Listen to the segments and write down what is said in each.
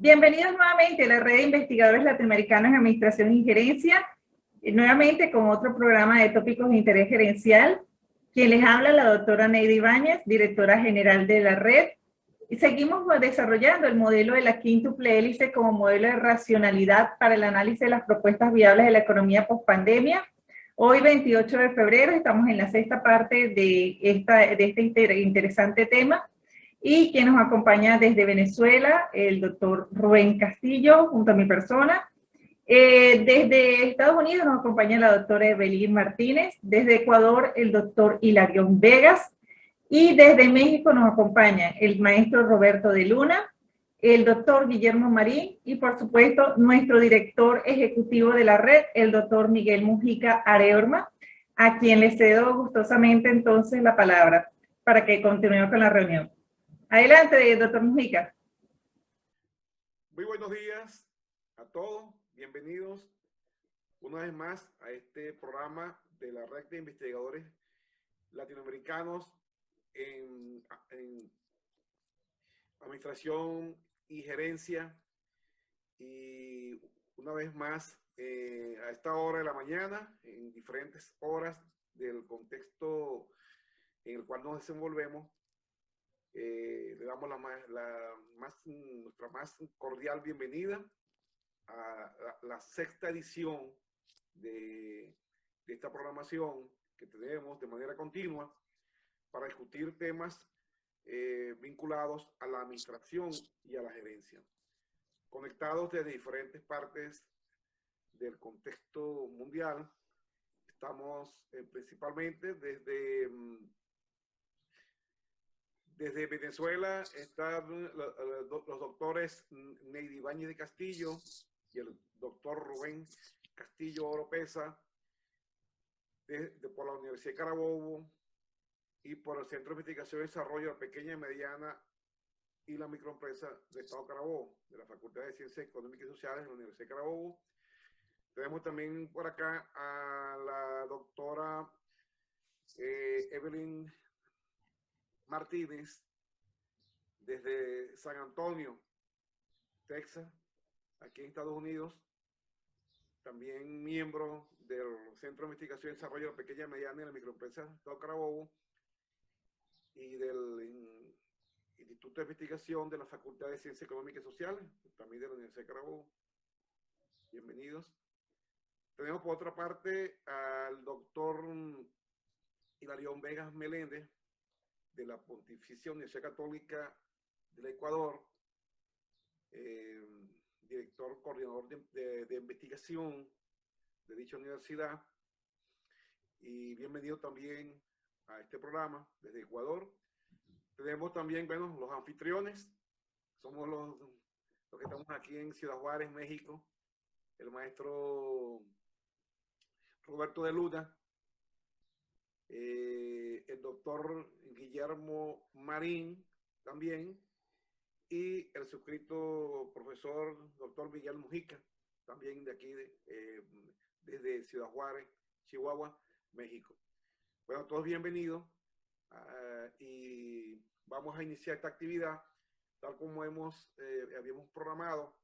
Bienvenidos nuevamente a la Red de Investigadores Latinoamericanos en Administración y Gerencia, nuevamente con otro programa de tópicos de interés gerencial. Quien les habla, la doctora Neidy Ibáñez, directora general de la red. Y seguimos desarrollando el modelo de la quíntuple hélice como modelo de racionalidad para el análisis de las propuestas viables de la economía post-pandemia. Hoy, 28 de febrero, estamos en la sexta parte de este interesante tema. Y quien nos acompaña desde Venezuela, el doctor Rubén Castillo, junto a mi persona. Desde Estados Unidos nos acompaña la doctora Evelyn Martínez. Desde Ecuador, el doctor Hilarión Vegas. Y desde México nos acompaña el maestro Roberto de Luna, el doctor Guillermo Marín y, por supuesto, nuestro director ejecutivo de la red, el doctor Miguel Mujica Areorma, a quien le cedo gustosamente entonces la palabra para que continuemos con la reunión. Adelante, doctor Mujica. Muy buenos días a todos. Bienvenidos una vez más a este programa de la Red de Investigadores Latinoamericanos en Administración y Gerencia. Y una vez más, a esta hora de la mañana, en diferentes horas del contexto en el cual nos desenvolvemos, le damos nuestra más cordial bienvenida a la sexta edición de esta programación que tenemos de manera continua para discutir temas vinculados a la administración y a la gerencia, conectados desde diferentes partes del contexto mundial. Estamos principalmente desde Venezuela. Están los doctores Neidy Ibáñez de Castillo y el doctor Rubén Castillo Oropesa por la Universidad de Carabobo y por el Centro de Investigación y Desarrollo de la Pequeña y Mediana y la Microempresa del Estado de Carabobo, de la Facultad de Ciencias Económicas y Sociales de la Universidad de Carabobo. Tenemos también por acá a la doctora Evelyn Martínez, desde San Antonio, Texas, aquí en Estados Unidos, también miembro del Centro de Investigación y Desarrollo de la Pequeña, Mediana y la Microempresa del Estado de Carabobo y del Instituto de Investigación de la Facultad de Ciencias Económicas y Sociales, también de la Universidad de Carabobo. Bienvenidos. Tenemos por otra parte al doctor Hilarión Vegas Meléndez, de la Pontificia Universidad Católica del Ecuador, director coordinador de investigación de dicha universidad. Y bienvenido también a este programa desde Ecuador. Tenemos también, bueno, los anfitriones. Somos los que estamos aquí en Ciudad Juárez, México. El maestro Roberto de Luna, el doctor Guillermo Marín también, y el suscrito profesor doctor Miguel Mujica, también de aquí, desde Ciudad Juárez, Chihuahua, México. Bueno, todos bienvenidos y vamos a iniciar esta actividad tal como habíamos programado.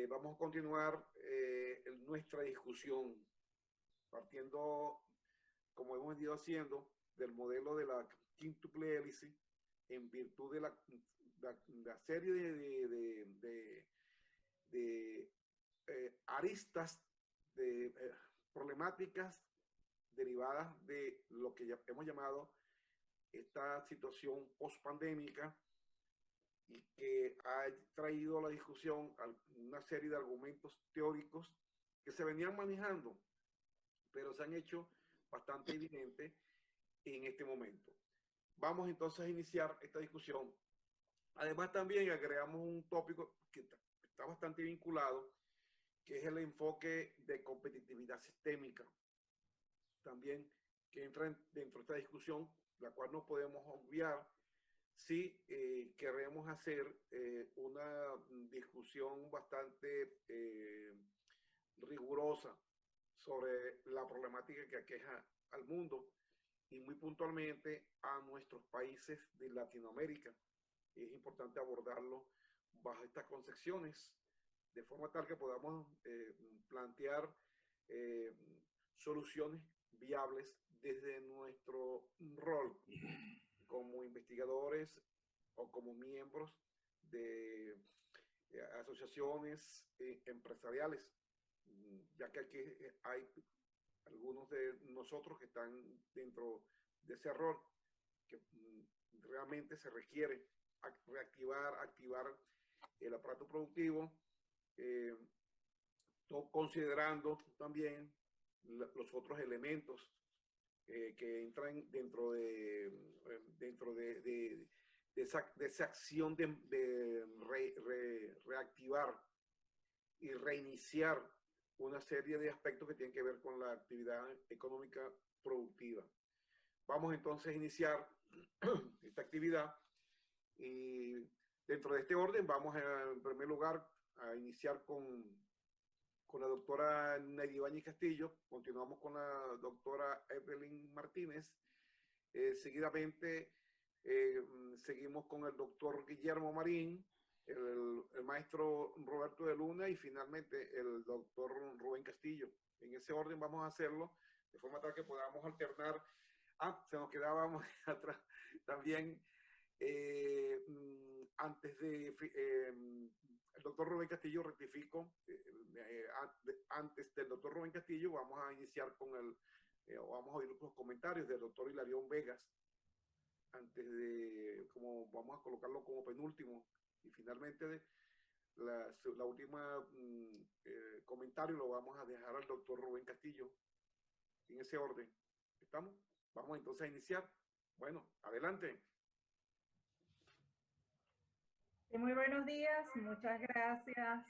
Vamos a continuar nuestra discusión partiendo, como hemos ido haciendo, del modelo de la quíntuple hélice en virtud de la serie de aristas, de problemáticas derivadas de lo que ya hemos llamado esta situación post-pandémica y que ha traído a la discusión una serie de argumentos teóricos que se venían manejando, pero se han hecho bastante evidentes en este momento. Vamos entonces a iniciar esta discusión. Además, también agregamos un tópico que está bastante vinculado, que es el enfoque de competitividad sistémica. También que entra dentro de esta discusión, la cual no podemos obviar si queremos hacer una discusión bastante rigurosa sobre la problemática que aqueja al mundo y muy puntualmente a nuestros países de Latinoamérica. Es importante abordarlo bajo estas concepciones, de forma tal que podamos plantear soluciones viables desde nuestro rol como investigadores o como miembros de asociaciones empresariales, ya que aquí hay algunos de nosotros que están dentro de ese rol, que realmente se requiere activar el aparato productivo, considerando también los otros elementos que entran dentro de esa acción de reactivar y reiniciar una serie de aspectos que tienen que ver con la actividad económica productiva. Vamos entonces a iniciar esta actividad y dentro de este orden vamos en primer lugar a iniciar con la doctora Neidy Ibáñez Castillo, continuamos con la doctora Evelyn Martínez, seguidamente seguimos con el doctor Guillermo Marín, el maestro Roberto de Luna y finalmente el doctor Rubén Castillo. En ese orden vamos a hacerlo, de forma tal que podamos alternar. Se nos quedábamos atrás también, antes de el doctor Rubén Castillo, rectifico, antes del doctor Rubén Castillo vamos a iniciar con vamos a oír los comentarios del doctor Hilarión Vegas, antes de, como vamos a colocarlo como penúltimo, y finalmente la última comentario lo vamos a dejar al doctor Rubén Castillo, en ese orden. ¿Estamos? Vamos entonces a iniciar. Bueno, adelante. Muy buenos días, muchas gracias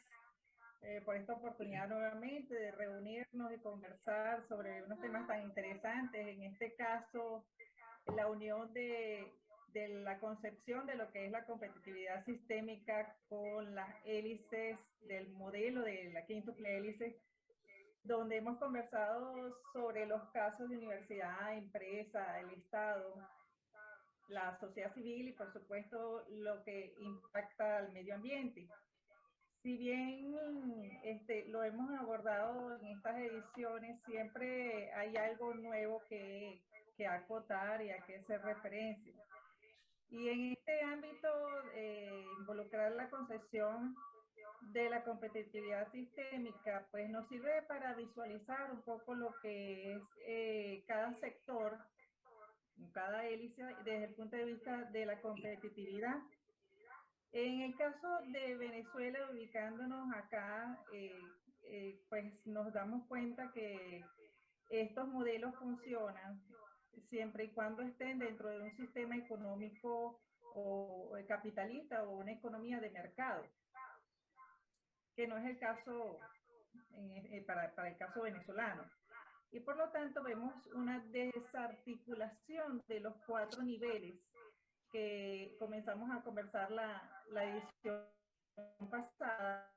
por esta oportunidad nuevamente de reunirnos y conversar sobre unos temas tan interesantes, en este caso la unión de la concepción de lo que es la competitividad sistémica con las hélices del modelo de la quíntuple hélice, donde hemos conversado sobre los casos de universidad, empresa, el Estado, la sociedad civil y por supuesto lo que impacta al medio ambiente. Si bien lo hemos abordado en estas ediciones, siempre hay algo nuevo que acotar y a que hacer referencia. Y en este ámbito, involucrar la concepción de la competitividad sistémica, pues nos sirve para visualizar un poco lo que es cada sector, cada hélice, desde el punto de vista de la competitividad. En el caso de Venezuela, ubicándonos acá, pues nos damos cuenta que estos modelos funcionan siempre y cuando estén dentro de un sistema económico o capitalista o una economía de mercado, que no es el caso para el caso venezolano. Y por lo tanto vemos una desarticulación de los 4 niveles que comenzamos a conversar la edición pasada,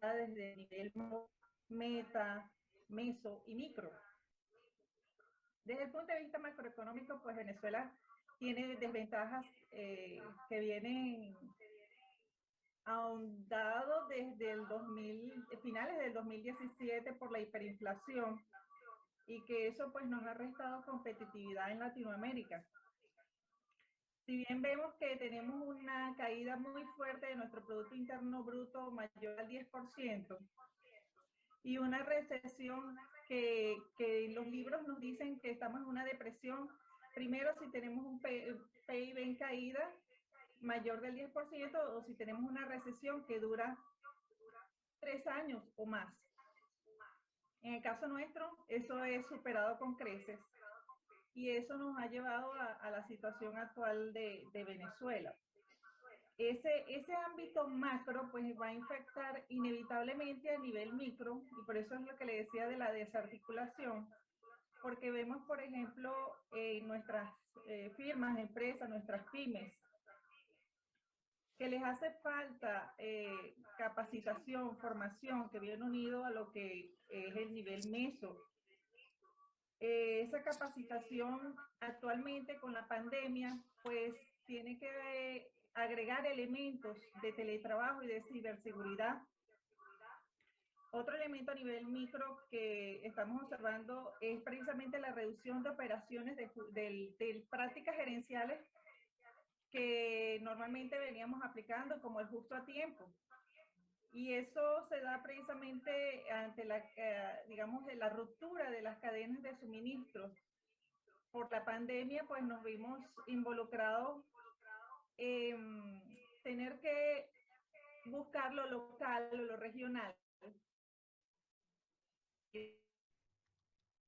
desde el nivel meta, meso y micro. Desde el punto de vista macroeconómico, pues Venezuela tiene desventajas que vienen ahondado desde el finales del 2017 por la hiperinflación, y que eso pues nos ha restado competitividad en Latinoamérica. Si bien vemos que tenemos una caída muy fuerte de nuestro Producto Interno Bruto mayor al 10%, y una recesión que los libros nos dicen que estamos en una depresión, primero si tenemos un PIB en caída mayor del 10% o si tenemos una recesión que dura 3 años o más. En el caso nuestro, eso es superado con creces y eso nos ha llevado a la situación actual de Venezuela. Ese ámbito macro pues va a infectar inevitablemente a nivel micro, y por eso es lo que le decía de la desarticulación, porque vemos, por ejemplo, nuestras firmas, empresas, nuestras pymes, que les hace falta capacitación, formación, que viene unido a lo que es el nivel meso. Esa capacitación actualmente con la pandemia, pues tiene que agregar elementos de teletrabajo y de ciberseguridad. Otro elemento a nivel micro que estamos observando es precisamente la reducción de operaciones de prácticas gerenciales que normalmente veníamos aplicando, como el justo a tiempo. Y eso se da precisamente ante digamos, la ruptura de las cadenas de suministros. Por la pandemia, pues nos vimos involucrados en tener que buscar lo local o lo regional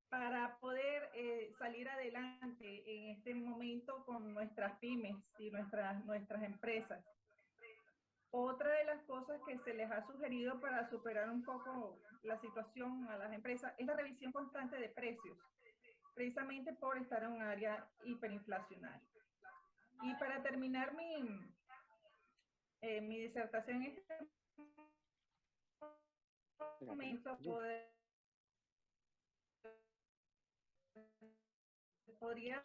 para poder salir adelante en este momento con nuestras pymes y nuestras empresas. Otra de las cosas que se les ha sugerido para superar un poco la situación a las empresas es la revisión constante de precios, precisamente por estar en un área hiperinflacionaria. Y para terminar mi disertación en este momento, podría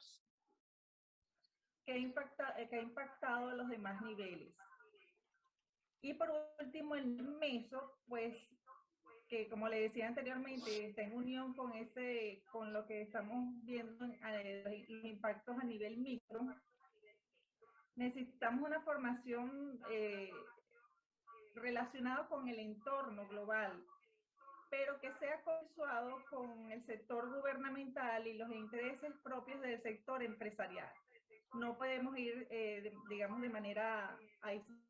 que ha impactado a los demás niveles. Y por último, el meso, pues, que como le decía anteriormente, está en unión con lo que estamos viendo, los impactos a nivel micro. Necesitamos una formación relacionada con el entorno global, pero que sea consensuado con el sector gubernamental y los intereses propios del sector empresarial. No podemos ir, digamos, de manera aislada.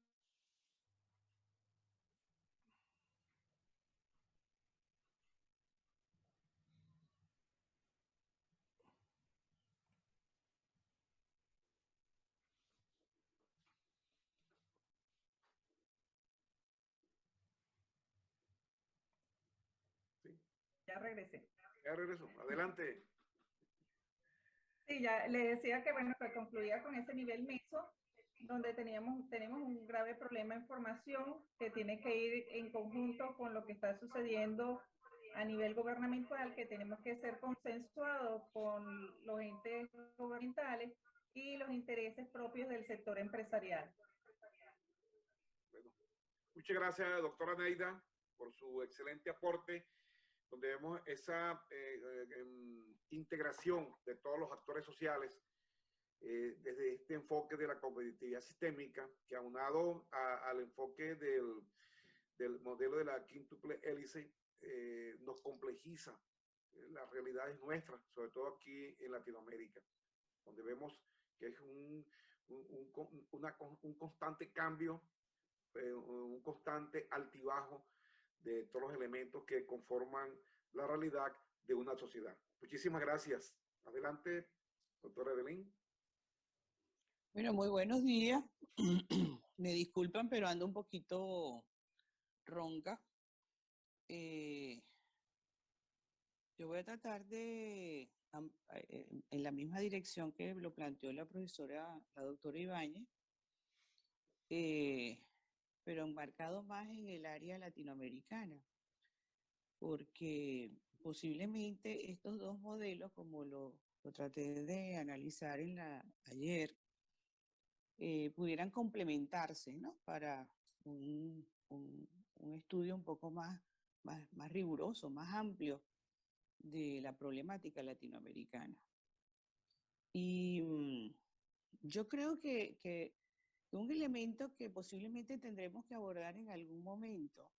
Sí. Ya regresé. Ya regreso. Adelante. Sí, ya le decía que, bueno, que concluía con ese nivel meso, donde tenemos un grave problema en formación que tiene que ir en conjunto con lo que está sucediendo a nivel gubernamental, que tenemos que ser consensuados con los entes gubernamentales y los intereses propios del sector empresarial. Bueno, muchas gracias, doctora Neida, por su excelente aporte, donde vemos esa integración de todos los actores sociales desde este enfoque de la competitividad sistémica, que aunado al enfoque del modelo de la quíntuple hélice, nos complejiza las realidades nuestras, sobre todo aquí en Latinoamérica, donde vemos que es un constante cambio, un constante altibajo de todos los elementos que conforman la realidad de una sociedad. Muchísimas gracias. Adelante, doctora Evelyn. Bueno, muy buenos días. Me disculpan, pero ando un poquito ronca. Yo voy a tratar de, en la misma dirección que lo planteó la profesora, la doctora Ibáñez, pero enmarcado más en el área latinoamericana, porque posiblemente estos dos modelos, como lo traté de analizar ayer, pudieran complementarse, ¿no? Para un estudio un poco más riguroso, más amplio de la problemática latinoamericana. Y yo creo que un elemento que posiblemente tendremos que abordar en algún momento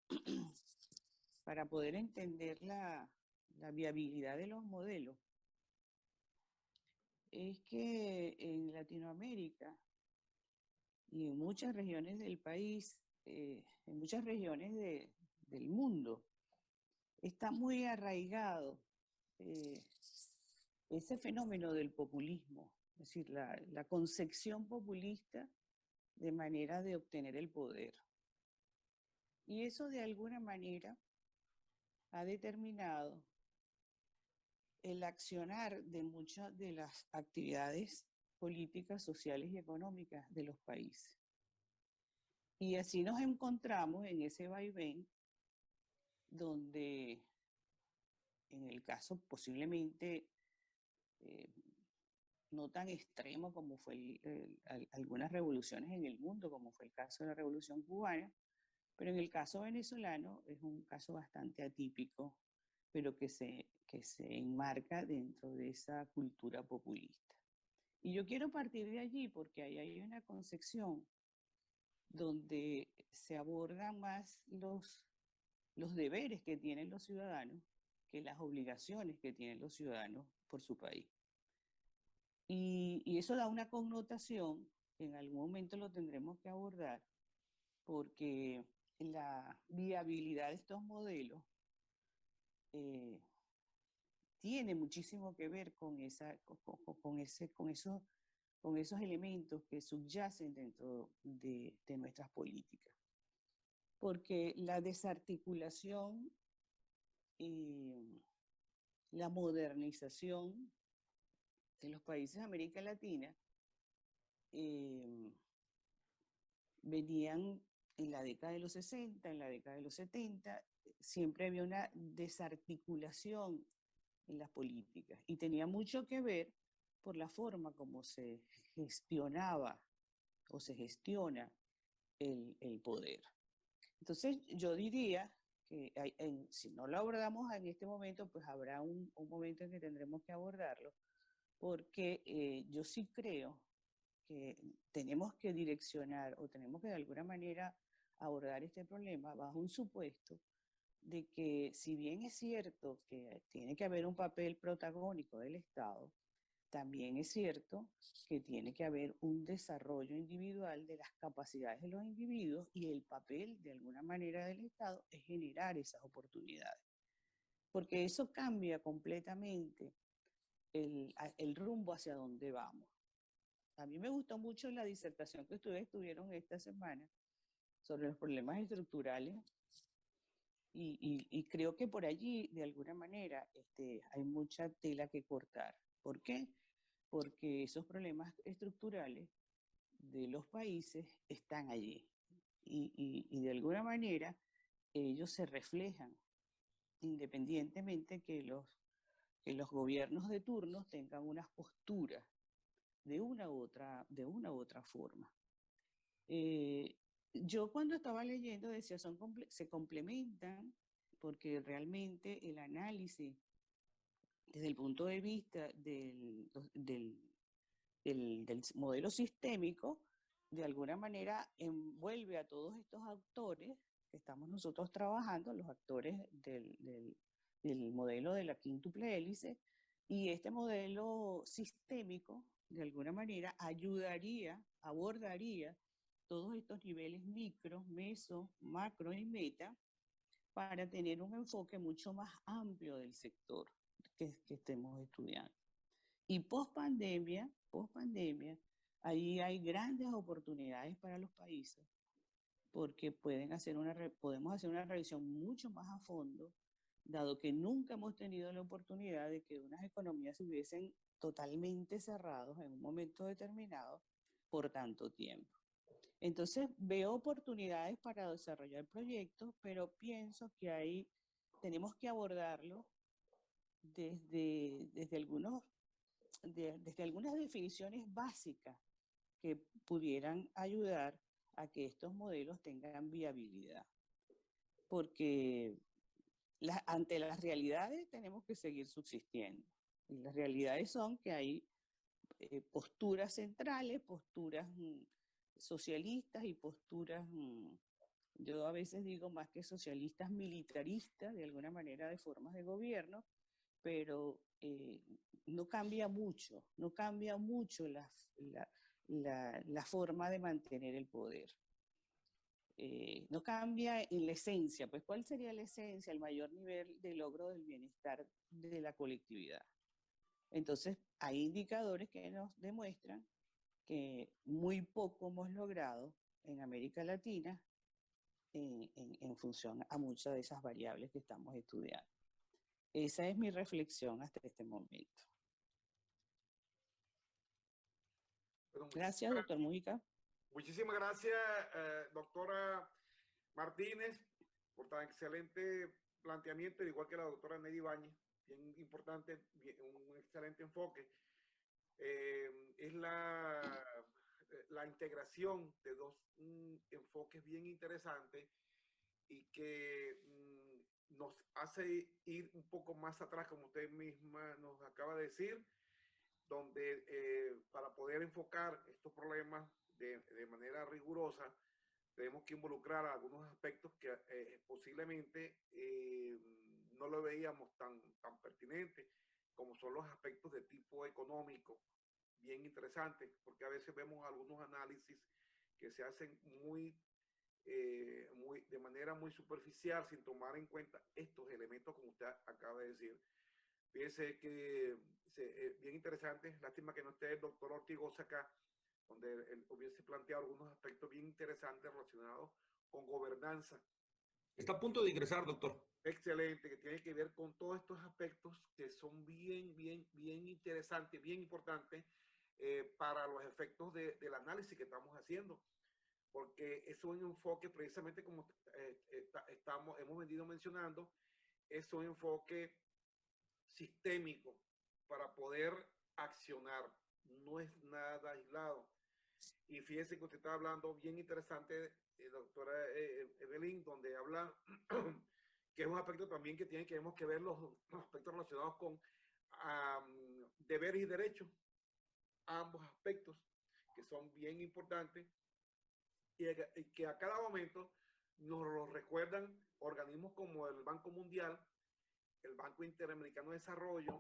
para poder entender la viabilidad de los modelos es que en Latinoamérica y en muchas regiones del país, en muchas regiones del mundo, está muy arraigado ese fenómeno del populismo, es decir, la concepción populista de manera de obtener el poder. Y eso de alguna manera ha determinado el accionar de muchas de las actividades políticas, sociales y económicas de los países. Y así nos encontramos en ese vaivén donde, en el caso posiblemente no tan extremo como fue algunas revoluciones en el mundo, como fue el caso de la Revolución Cubana, pero en el caso venezolano es un caso bastante atípico, pero que se enmarca dentro de esa cultura populista. Y yo quiero partir de allí porque ahí hay una concepción donde se abordan más los deberes que tienen los ciudadanos que las obligaciones que tienen los ciudadanos por su país. Y eso da una connotación que en algún momento lo tendremos que abordar, porque la viabilidad de estos modelos tiene muchísimo que ver con esos elementos que subyacen dentro de nuestras políticas. Porque la desarticulación y la modernización de los países de América Latina venían en la década de los 60, en la década de los 70, siempre había una desarticulación en las políticas y tenía mucho que ver por la forma como se gestionaba o se gestiona el poder. Entonces yo diría que si no lo abordamos en este momento, pues habrá un momento en que tendremos que abordarlo, porque yo sí creo que tenemos que direccionar o tenemos que de alguna manera abordar este problema bajo un supuesto de que si bien es cierto que tiene que haber un papel protagónico del Estado, también es cierto que tiene que haber un desarrollo individual de las capacidades de los individuos y el papel de alguna manera del Estado es generar esas oportunidades. Porque eso cambia completamente el rumbo hacia donde vamos. A mí me gustó mucho la disertación que ustedes tuvieron esta semana sobre los problemas estructurales y creo que por allí, de alguna manera, hay mucha tela que cortar. ¿Por qué? Porque esos problemas estructurales de los países están allí y de alguna manera ellos se reflejan independientemente que los gobiernos de turno tengan unas posturas de una u otra forma. Yo cuando estaba leyendo decía, se complementan porque realmente el análisis desde el punto de vista del modelo sistémico, de alguna manera envuelve a todos estos actores que estamos nosotros trabajando, los actores del modelo de la quíntuple hélice, y este modelo sistémico, de alguna manera, abordaría todos estos niveles micro, meso, macro y meta para tener un enfoque mucho más amplio del sector que estemos estudiando. Y post pandemia, ahí hay grandes oportunidades para los países porque podemos hacer una revisión mucho más a fondo, dado que nunca hemos tenido la oportunidad de que unas economías se hubiesen totalmente cerrados en un momento determinado por tanto tiempo. Entonces veo oportunidades para desarrollar proyectos, pero pienso que ahí tenemos que abordarlo desde algunas definiciones básicas que pudieran ayudar a que estos modelos tengan viabilidad. Porque ante las realidades tenemos que seguir subsistiendo. Y las realidades son que hay posturas centrales, posturas socialistas y posturas, yo a veces digo más que socialistas militaristas, de alguna manera de formas de gobierno, pero no cambia mucho la forma de mantener el poder. No cambia en la esencia, pues ¿cuál sería la esencia? El mayor nivel de logro del bienestar de la colectividad. Entonces, hay indicadores que nos demuestran que muy poco hemos logrado en América Latina en función a muchas de esas variables que estamos estudiando. Esa es mi reflexión hasta este momento. Gracias, doctor Mujica. Muchísimas gracias, doctora Martínez, por tan excelente planteamiento, igual que la doctora Neidy Ibáñez, bien importante, un excelente enfoque. es la integración de dos enfoques bien interesantes y que nos hace ir un poco más atrás, como usted misma nos acaba de decir, donde para poder enfocar estos problemas de manera rigurosa, tenemos que involucrar algunos aspectos que posiblemente no lo veíamos tan pertinente, como son los aspectos de tipo económico, bien interesantes, porque a veces vemos algunos análisis que se hacen de manera muy superficial, sin tomar en cuenta estos elementos, como usted acaba de decir. Fíjese que bien interesante, lástima que no esté el doctor Ortigosa acá, donde él hubiese planteado algunos aspectos bien interesantes relacionados con gobernanza. Está a punto de ingresar, doctor. Excelente, que tiene que ver con todos estos aspectos que son bien interesantes, bien importantes para los efectos del análisis que estamos haciendo. Porque es un enfoque, precisamente como hemos venido mencionando, es un enfoque sistémico para poder accionar, no es nada aislado. Y fíjese que usted está hablando bien interesante, doctora Evelyn, donde habla que es un aspecto también que tenemos que ver los aspectos relacionados con deberes y derechos, ambos aspectos que son bien importantes y que a cada momento nos lo recuerdan organismos como el Banco Mundial, el Banco Interamericano de Desarrollo,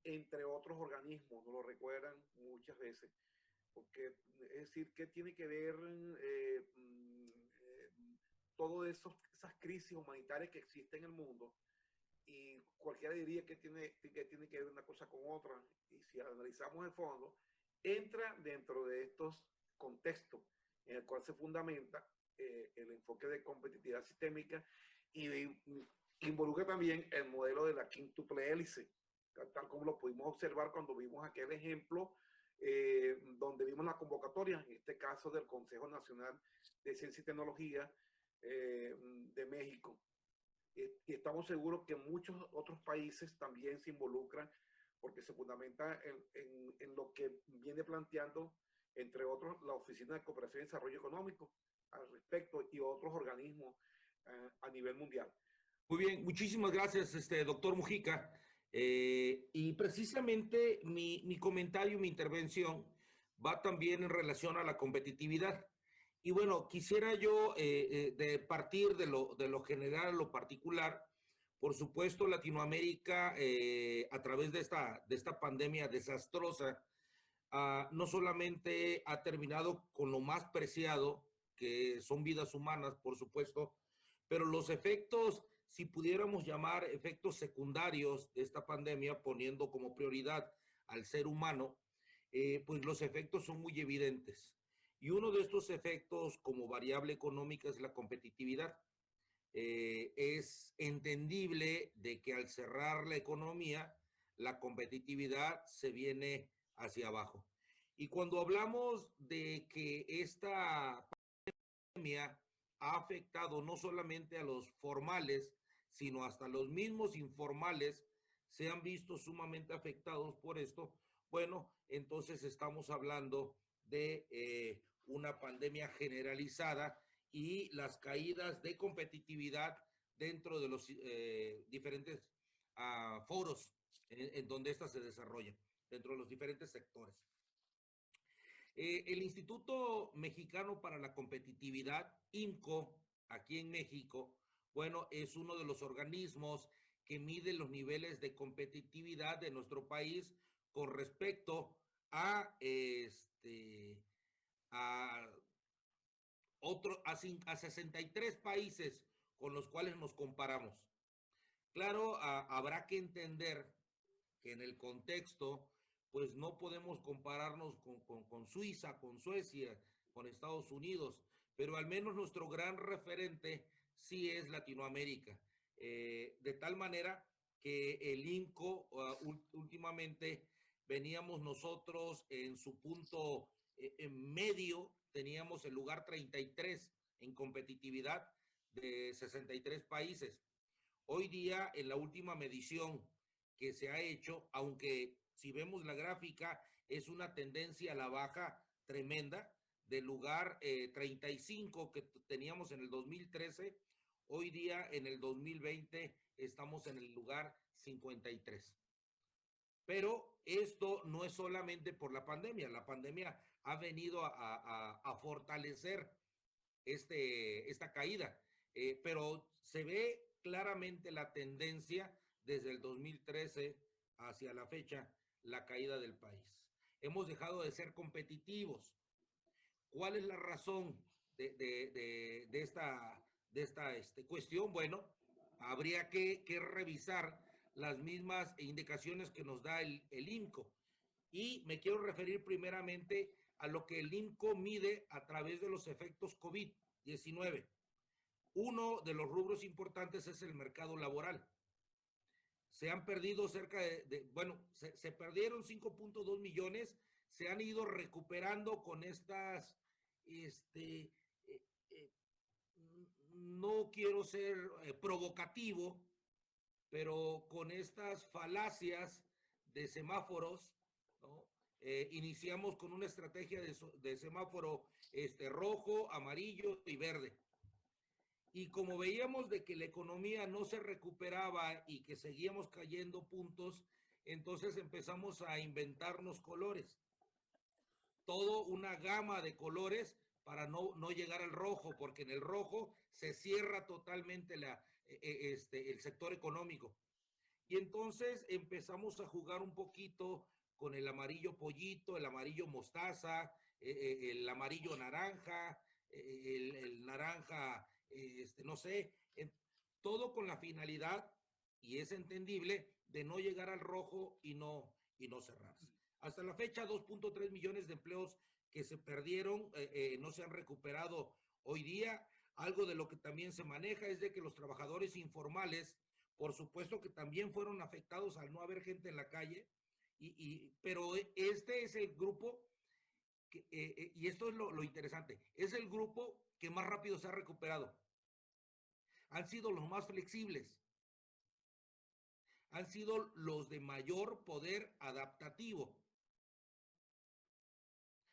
entre otros organismos, nos lo recuerdan muchas veces. Porque, es decir, ¿qué tiene que ver todas esas crisis humanitarias que existen en el mundo? Y cualquiera diría que tiene que ver una cosa con otra. Y si analizamos el fondo, entra dentro de estos contextos en el cual se fundamenta el enfoque de competitividad sistémica y involucra también el modelo de la quíntuple hélice, tal como lo pudimos observar cuando vimos aquel ejemplo donde vimos la convocatoria, en este caso del Consejo Nacional de Ciencia y Tecnología de México. Y estamos seguros que muchos otros países también se involucran porque se fundamenta en lo que viene planteando, entre otros, la Oficina de Cooperación y Desarrollo Económico al respecto y otros organismos a nivel mundial. Muy bien, muchísimas gracias, doctor Mujica. Y precisamente mi comentario, mi intervención va también en relación a la competitividad. Y bueno, quisiera yo de partir de lo general a lo particular. Por supuesto, Latinoamérica, a través de esta pandemia desastrosa, no solamente ha terminado con lo más preciado, que son vidas humanas, por supuesto, pero los efectos, si pudiéramos llamar efectos secundarios de esta pandemia, poniendo como prioridad al ser humano, pues los efectos son muy evidentes. Y uno de estos efectos como variable económica es la competitividad. Es entendible de que al cerrar la economía, la competitividad se viene hacia abajo. Y cuando hablamos de que esta pandemia ha afectado no solamente a los formales, sino hasta los mismos informales se han visto sumamente afectados por esto, bueno, entonces estamos hablando de una pandemia generalizada y las caídas de competitividad dentro de los diferentes foros en donde esta se desarrolla, dentro de los diferentes sectores. El Instituto Mexicano para la Competitividad, IMCO, aquí en México, bueno, es uno de los organismos que mide los niveles de competitividad de nuestro país con respecto a 63 países con los cuales nos comparamos. Claro, habrá que entender que en el contexto, pues no podemos compararnos con Suiza, con Suecia, con Estados Unidos, pero al menos nuestro gran referente sí es Latinoamérica. De tal manera que el INCO últimamente veníamos nosotros en su punto en medio, teníamos el lugar 33 en competitividad de 63 países. Hoy día, en la última medición que se ha hecho, aunque si vemos la gráfica, es una tendencia a la baja tremenda. Del lugar 35 que teníamos en el 2013, hoy día en el 2020 estamos en el lugar 53. Pero esto no es solamente por la pandemia ha venido a fortalecer esta caída, pero se ve claramente la tendencia desde el 2013 hacia la fecha, la caída del país. Hemos dejado de ser competitivos. ¿Cuál es la razón de esta cuestión? Bueno, habría que revisar las mismas indicaciones que nos da el INCO. Y me quiero referir primeramente a lo que el INCO mide a través de los efectos COVID-19. Uno de los rubros importantes es el mercado laboral. Se han perdido cerca se perdieron 5.2 millones, se han ido recuperando con estas, no quiero ser provocativo, pero con estas falacias de semáforos, ¿no? Iniciamos con una estrategia de semáforo rojo, amarillo y verde. Y como veíamos de que la economía no se recuperaba y que seguíamos cayendo puntos, entonces empezamos a inventarnos colores. Todo una gama de para no llegar al rojo, porque en el rojo se cierra totalmente el sector económico. Y entonces empezamos a jugar un poquito con el amarillo pollito, el amarillo mostaza, el amarillo naranja, el naranja, no sé, todo con la finalidad, y es entendible, de no llegar al rojo y no cerrarse. Hasta la fecha, 2.3 millones de empleos que se perdieron, no se han recuperado hoy día. Algo de lo que también se maneja es de que los trabajadores informales, por supuesto que también fueron afectados al no haber gente en la calle, pero este es el grupo, y esto es lo interesante, es el grupo que más rápido se ha recuperado. Han sido los más flexibles, han sido los de mayor poder adaptativo.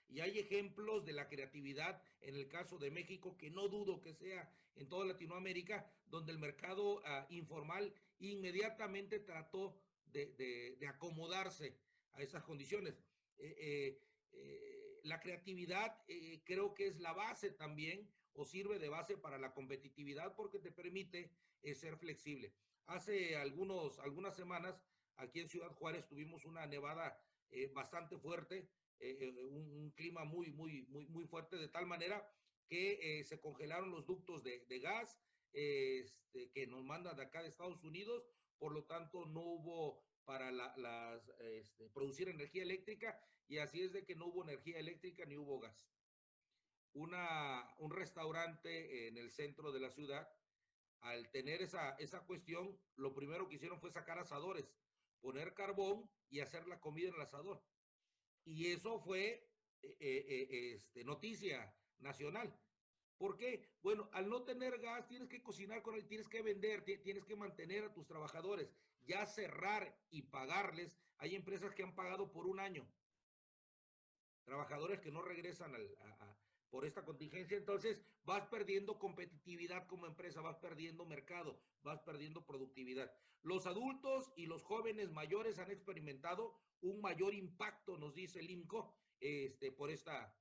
Y hay ejemplos de la creatividad en el caso de México, que no dudo que sea en toda Latinoamérica, donde el mercado informal inmediatamente trató de acomodarse a esas condiciones. La creatividad creo que es la base también, o sirve de base para la competitividad, porque te permite ser flexible. Hace algunas semanas, aquí en Ciudad Juárez tuvimos una nevada bastante fuerte, un clima muy fuerte, de tal manera que se congelaron los ductos de gas que nos mandan de acá de Estados Unidos. Por lo tanto, no hubo para producir energía eléctrica, y así es de que no hubo energía eléctrica ni hubo gas. Un restaurante en el centro de la ciudad, al tener esa cuestión, lo primero que hicieron fue sacar asadores, poner carbón y hacer la comida en el asador. Y eso fue noticia nacional. ¿Por qué? Bueno, al no tener gas, tienes que cocinar con él, tienes que vender, tienes que mantener a tus trabajadores, ya cerrar y pagarles. Hay empresas que han pagado por un año, trabajadores que no regresan por esta contingencia. Entonces vas perdiendo competitividad como empresa, vas perdiendo mercado, vas perdiendo productividad. Los adultos y los jóvenes mayores han experimentado un mayor impacto, nos dice el INCO, por esta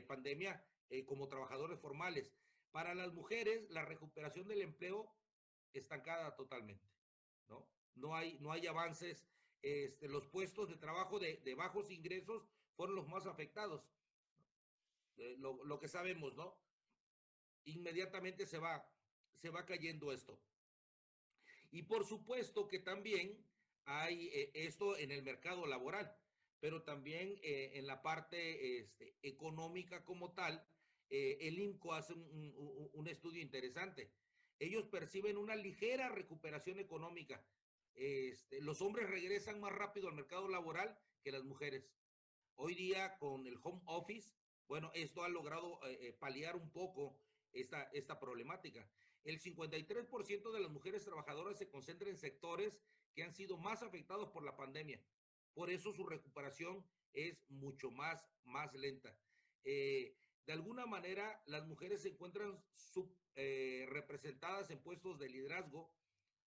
pandemia, como trabajadores formales. Para las mujeres, la recuperación del empleo estancada totalmente, ¿no? No hay avances. Los puestos de trabajo de bajos ingresos fueron los más afectados. Lo que sabemos, ¿no? Inmediatamente se va cayendo esto. Y por supuesto que también hay esto en el mercado laboral, pero también en la parte económica como tal. El INCO hace un estudio interesante. Ellos perciben una ligera recuperación económica. Los hombres regresan más rápido al mercado laboral que las mujeres. Hoy día, con el home office, bueno, esto ha logrado paliar un poco esta problemática. El 53% de las mujeres trabajadoras se concentra en sectores que han sido más afectados por la pandemia. por eso su recuperación es mucho más lenta. De alguna manera, las mujeres se encuentran representadas en puestos de liderazgo,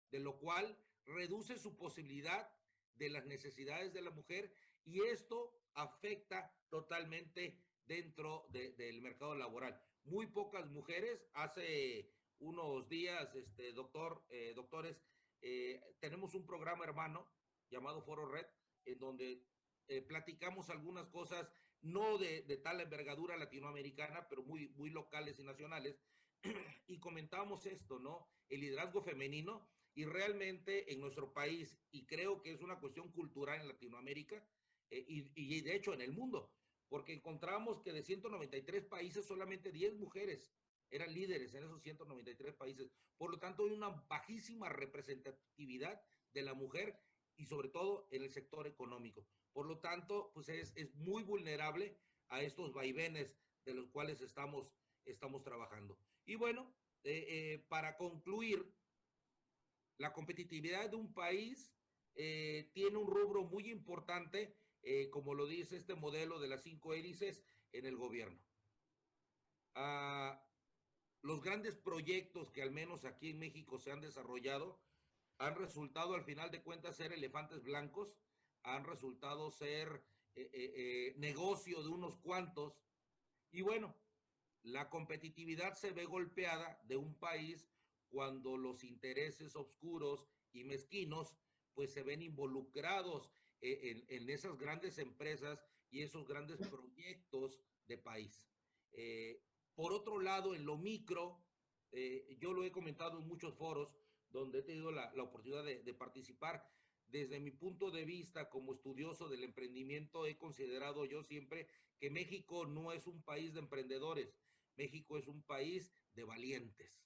de lo cual reduce su posibilidad de las necesidades de la mujer, y esto afecta totalmente dentro del mercado laboral. Muy pocas mujeres, hace unos días, doctores, tenemos un programa hermano llamado Foro Red, en donde platicamos algunas cosas, no de tal envergadura latinoamericana, pero muy locales y nacionales, y comentábamos esto, ¿no? El liderazgo femenino, y realmente en nuestro país, y creo que es una cuestión cultural en Latinoamérica, y de hecho en el mundo, porque encontramos que de 193 países solamente 10 mujeres eran líderes en esos 193 países. Por lo tanto, hay una bajísima representatividad de la mujer y sobre todo en el sector económico. Por lo tanto, pues es muy vulnerable a estos vaivenes de los cuales estamos trabajando. Y bueno, para concluir, la competitividad de un país tiene un rubro muy importante, como lo dice este modelo de las 5 hélices en el gobierno. Los grandes proyectos que al menos aquí en México se han desarrollado han resultado al final de cuentas ser elefantes blancos, han resultado ser negocio de unos cuantos, y bueno, la competitividad se ve golpeada de un país cuando los intereses oscuros y mezquinos pues se ven involucrados en esas grandes empresas y esos grandes proyectos de país. Por otro lado, en lo micro, yo lo he comentado en muchos foros donde he tenido la oportunidad de participar. Desde mi punto de vista como estudioso del emprendimiento, he considerado yo siempre que México no es un país de emprendedores, México es un país de valientes.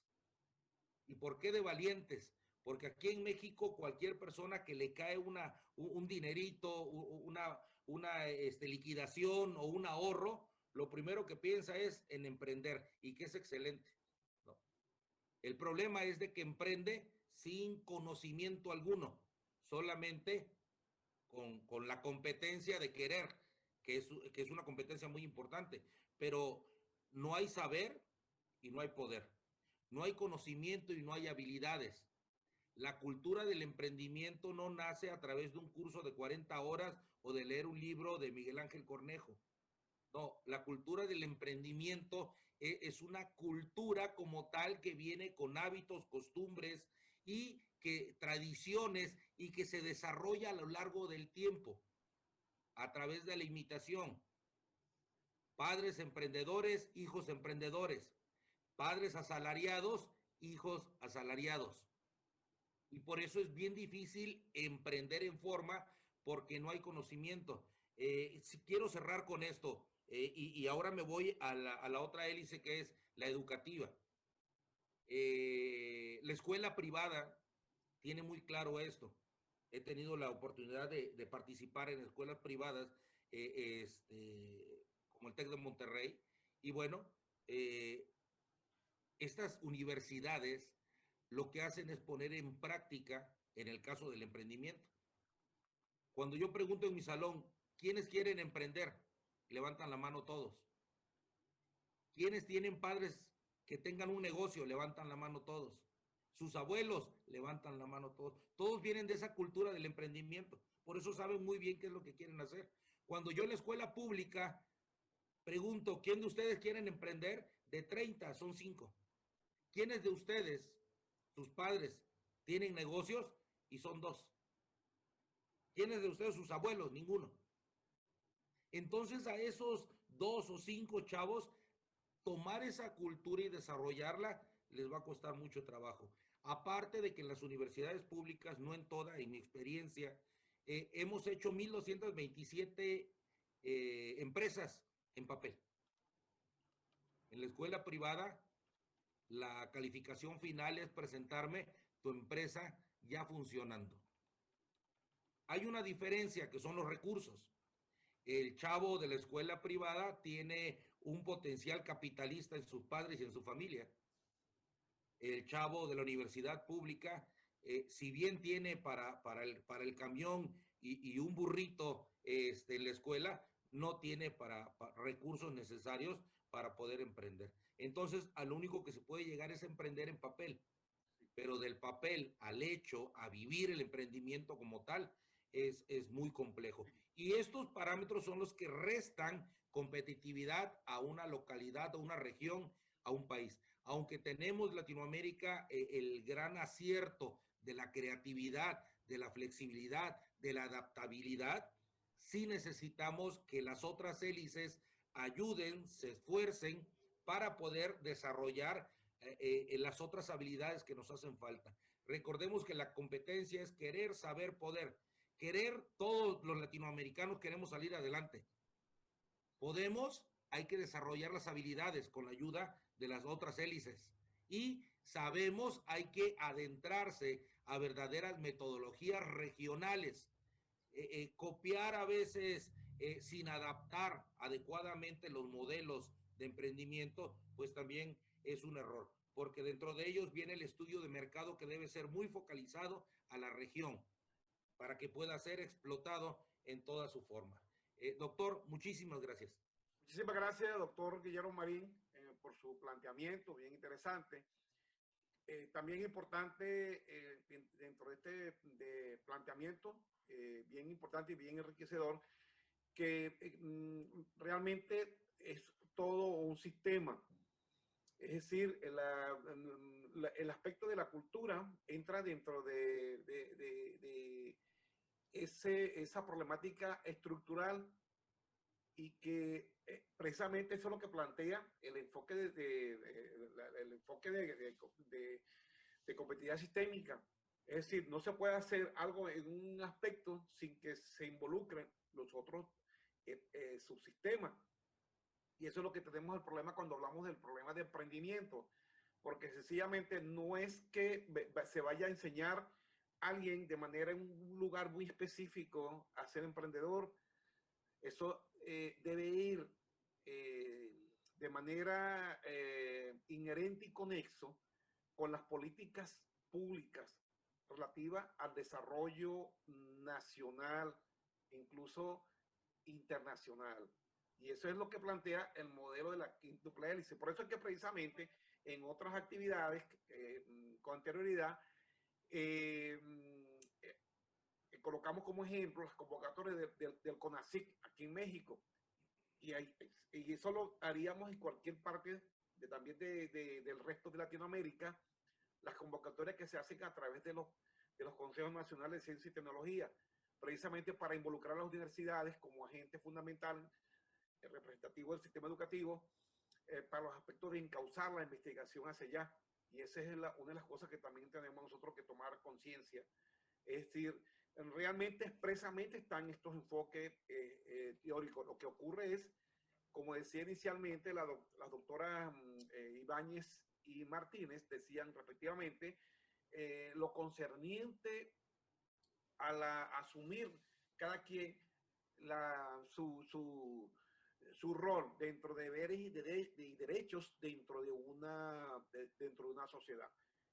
¿Y por qué de valientes? Porque aquí en México cualquier persona que le cae un dinerito, una liquidación o un ahorro, lo primero que piensa es en emprender, y que es excelente, ¿no? El problema es de que emprende sin conocimiento alguno, solamente con la competencia de querer, que es una competencia muy importante, pero no hay saber y no hay poder, no hay conocimiento y no hay habilidades. La cultura del emprendimiento no nace a través de un curso de 40 horas o de leer un libro de Miguel Ángel Cornejo. No, la cultura del emprendimiento es una cultura como tal que viene con hábitos, costumbres y tradiciones, y que se desarrolla a lo largo del tiempo a través de la imitación. Padres emprendedores, hijos emprendedores. Padres asalariados, hijos asalariados. Y por eso es bien difícil emprender en forma, porque no hay conocimiento. Si quiero cerrar con esto, y ahora me voy a la otra hélice, que es la educativa. La escuela privada tiene muy claro esto. He tenido la oportunidad de participar en escuelas privadas, como el TEC de Monterrey, y bueno, estas universidades lo que hacen es poner en práctica, en el caso del emprendimiento. Cuando yo pregunto en mi salón, ¿quiénes quieren emprender? Levantan la mano todos. ¿Quiénes tienen padres que tengan un negocio? Levantan la mano todos. Sus abuelos, levantan la mano todos. Todos vienen de esa cultura del emprendimiento. Por eso saben muy bien qué es lo que quieren hacer. Cuando yo en la escuela pública pregunto, ¿quién de ustedes quieren emprender? De 30, son 5. ¿Quiénes de ustedes, sus padres, tienen negocios? Y son 2. ¿Quiénes de ustedes, sus abuelos? Ninguno. Entonces a esos 2 o 5 chavos, tomar esa cultura y desarrollarla les va a costar mucho trabajo. Aparte de que en las universidades públicas, no en toda, en mi experiencia, hemos hecho 1,227 empresas en papel. En la escuela privada, la calificación final es presentarme tu empresa ya funcionando. Hay una diferencia, que son los recursos. El chavo de la escuela privada tiene un potencial capitalista en sus padres y en su familia. El chavo de la universidad pública, si bien tiene para el camión y un burrito en la escuela no tiene recursos necesarios para poder emprender. Entonces, a lo único que se puede llegar es emprender en papel, pero del papel al hecho, a vivir el emprendimiento como tal, es muy complejo. Y estos parámetros son los que restan competitividad a una localidad, a una región, a un país. Aunque tenemos Latinoamérica el gran acierto de la creatividad, de la flexibilidad, de la adaptabilidad, sí necesitamos que las otras hélices ayuden, se esfuercen para poder desarrollar las otras habilidades que nos hacen falta. Recordemos que la competencia es querer, saber, poder. Querer, todos los latinoamericanos queremos salir adelante. Podemos, hay que desarrollar las habilidades con la ayuda de las otras hélices. Y sabemos, hay que adentrarse a verdaderas metodologías regionales. Copiar a veces sin adaptar adecuadamente los modelos de emprendimiento, pues también es un error, porque dentro de ellos viene el estudio de mercado que debe ser muy focalizado a la región para que pueda ser explotado en toda su forma. Doctor, muchísimas gracias. Muchísimas gracias, doctor Guillermo Marín, por su planteamiento, bien interesante. También importante dentro de este planteamiento, bien importante y bien enriquecedor, que realmente es todo un sistema. Es decir, el aspecto de la cultura entra dentro de esa problemática estructural y que precisamente eso es lo que plantea el enfoque de competitividad sistémica. Es decir, no se puede hacer algo en un aspecto sin que se involucren los otros subsistemas. Y eso es lo que tenemos el problema cuando hablamos del problema de emprendimiento, porque sencillamente no es que se vaya a enseñar a alguien de manera en un lugar muy específico a ser emprendedor. Eso debe ir de manera inherente y conexo con las políticas públicas relativas al desarrollo nacional, incluso internacional. Y eso es lo que plantea el modelo de la quíntuple hélice. Por eso es que precisamente en otras actividades con anterioridad colocamos como ejemplo las convocatorias del CONACYT aquí en México. Y eso lo haríamos en cualquier parte también del resto de Latinoamérica, las convocatorias que se hacen a través de los Consejos Nacionales de Ciencia y Tecnología, precisamente para involucrar a las universidades como agente fundamental, representativo del sistema educativo, para los aspectos de encauzar la investigación hacia allá. Y esa es una de las cosas que también tenemos nosotros que tomar conciencia. Es decir, realmente expresamente están estos enfoques teóricos. Lo que ocurre es, como decía inicialmente, las doctoras Ibáñez y Martínez decían respectivamente, lo concerniente a asumir cada quien su rol dentro de deberes y derechos dentro de una sociedad.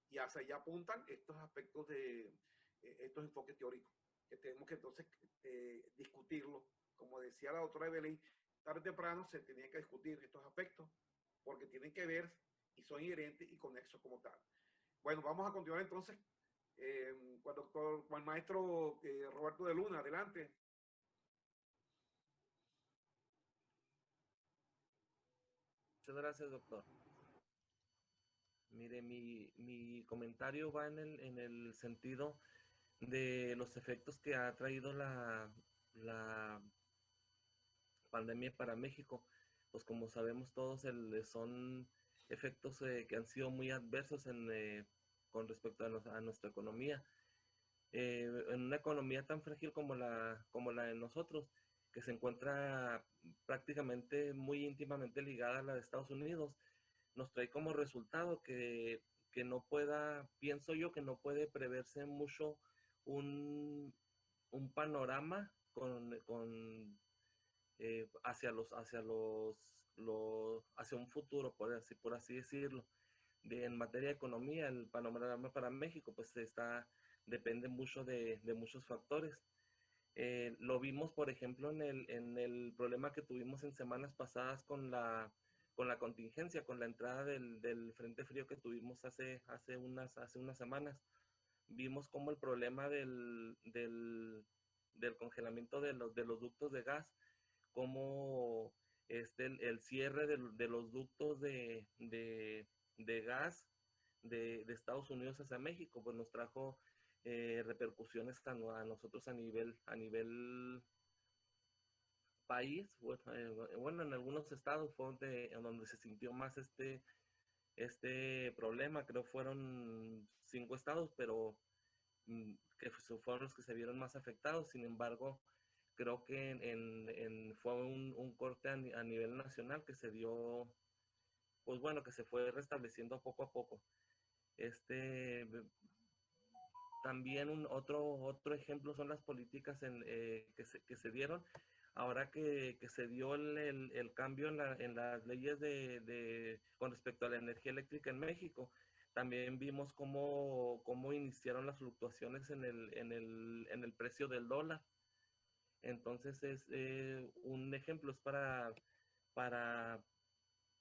Y hacia allá apuntan estos aspectos estos enfoques teóricos, que tenemos que entonces discutirlo. Como decía la doctora Evelyn, tarde o temprano se tenían que discutir estos aspectos, porque tienen que ver y son inherentes y conexos como tal. Bueno, vamos a continuar entonces con el maestro Roberto de Luna. Adelante. Muchas gracias, doctor. Mire, mi comentario va en el sentido de los efectos que ha traído la pandemia para México. Pues como sabemos todos, son efectos que han sido muy adversos con respecto a nuestra economía. En una economía tan frágil como la de nosotros, que se encuentra prácticamente muy íntimamente ligada a la de Estados Unidos, nos trae como resultado que no pienso yo que no puede preverse mucho un panorama hacia un futuro, por así decirlo. En materia de economía, el panorama para México pues depende mucho de muchos factores. Lo vimos, por ejemplo, en el problema que tuvimos en semanas pasadas con la contingencia, con la entrada del frente frío que tuvimos hace unas semanas. Vimos cómo el problema del congelamiento de los ductos de gas, cómo el cierre de los ductos de gas de Estados Unidos hacia México, pues nos trajo repercusiones a nosotros a nivel país. Bueno, en algunos estados fue en donde se sintió más este problema. Creo fueron 5 estados, pero que fueron los que se vieron más afectados. Sin embargo, creo que fue un corte a nivel nacional que se dio, pues bueno, que se fue restableciendo poco a poco. También otro ejemplo son las políticas que se dieron. Ahora que se dio el cambio en las leyes con respecto a la energía eléctrica en México, también vimos cómo iniciaron las fluctuaciones en el precio del dólar. Entonces, un ejemplo es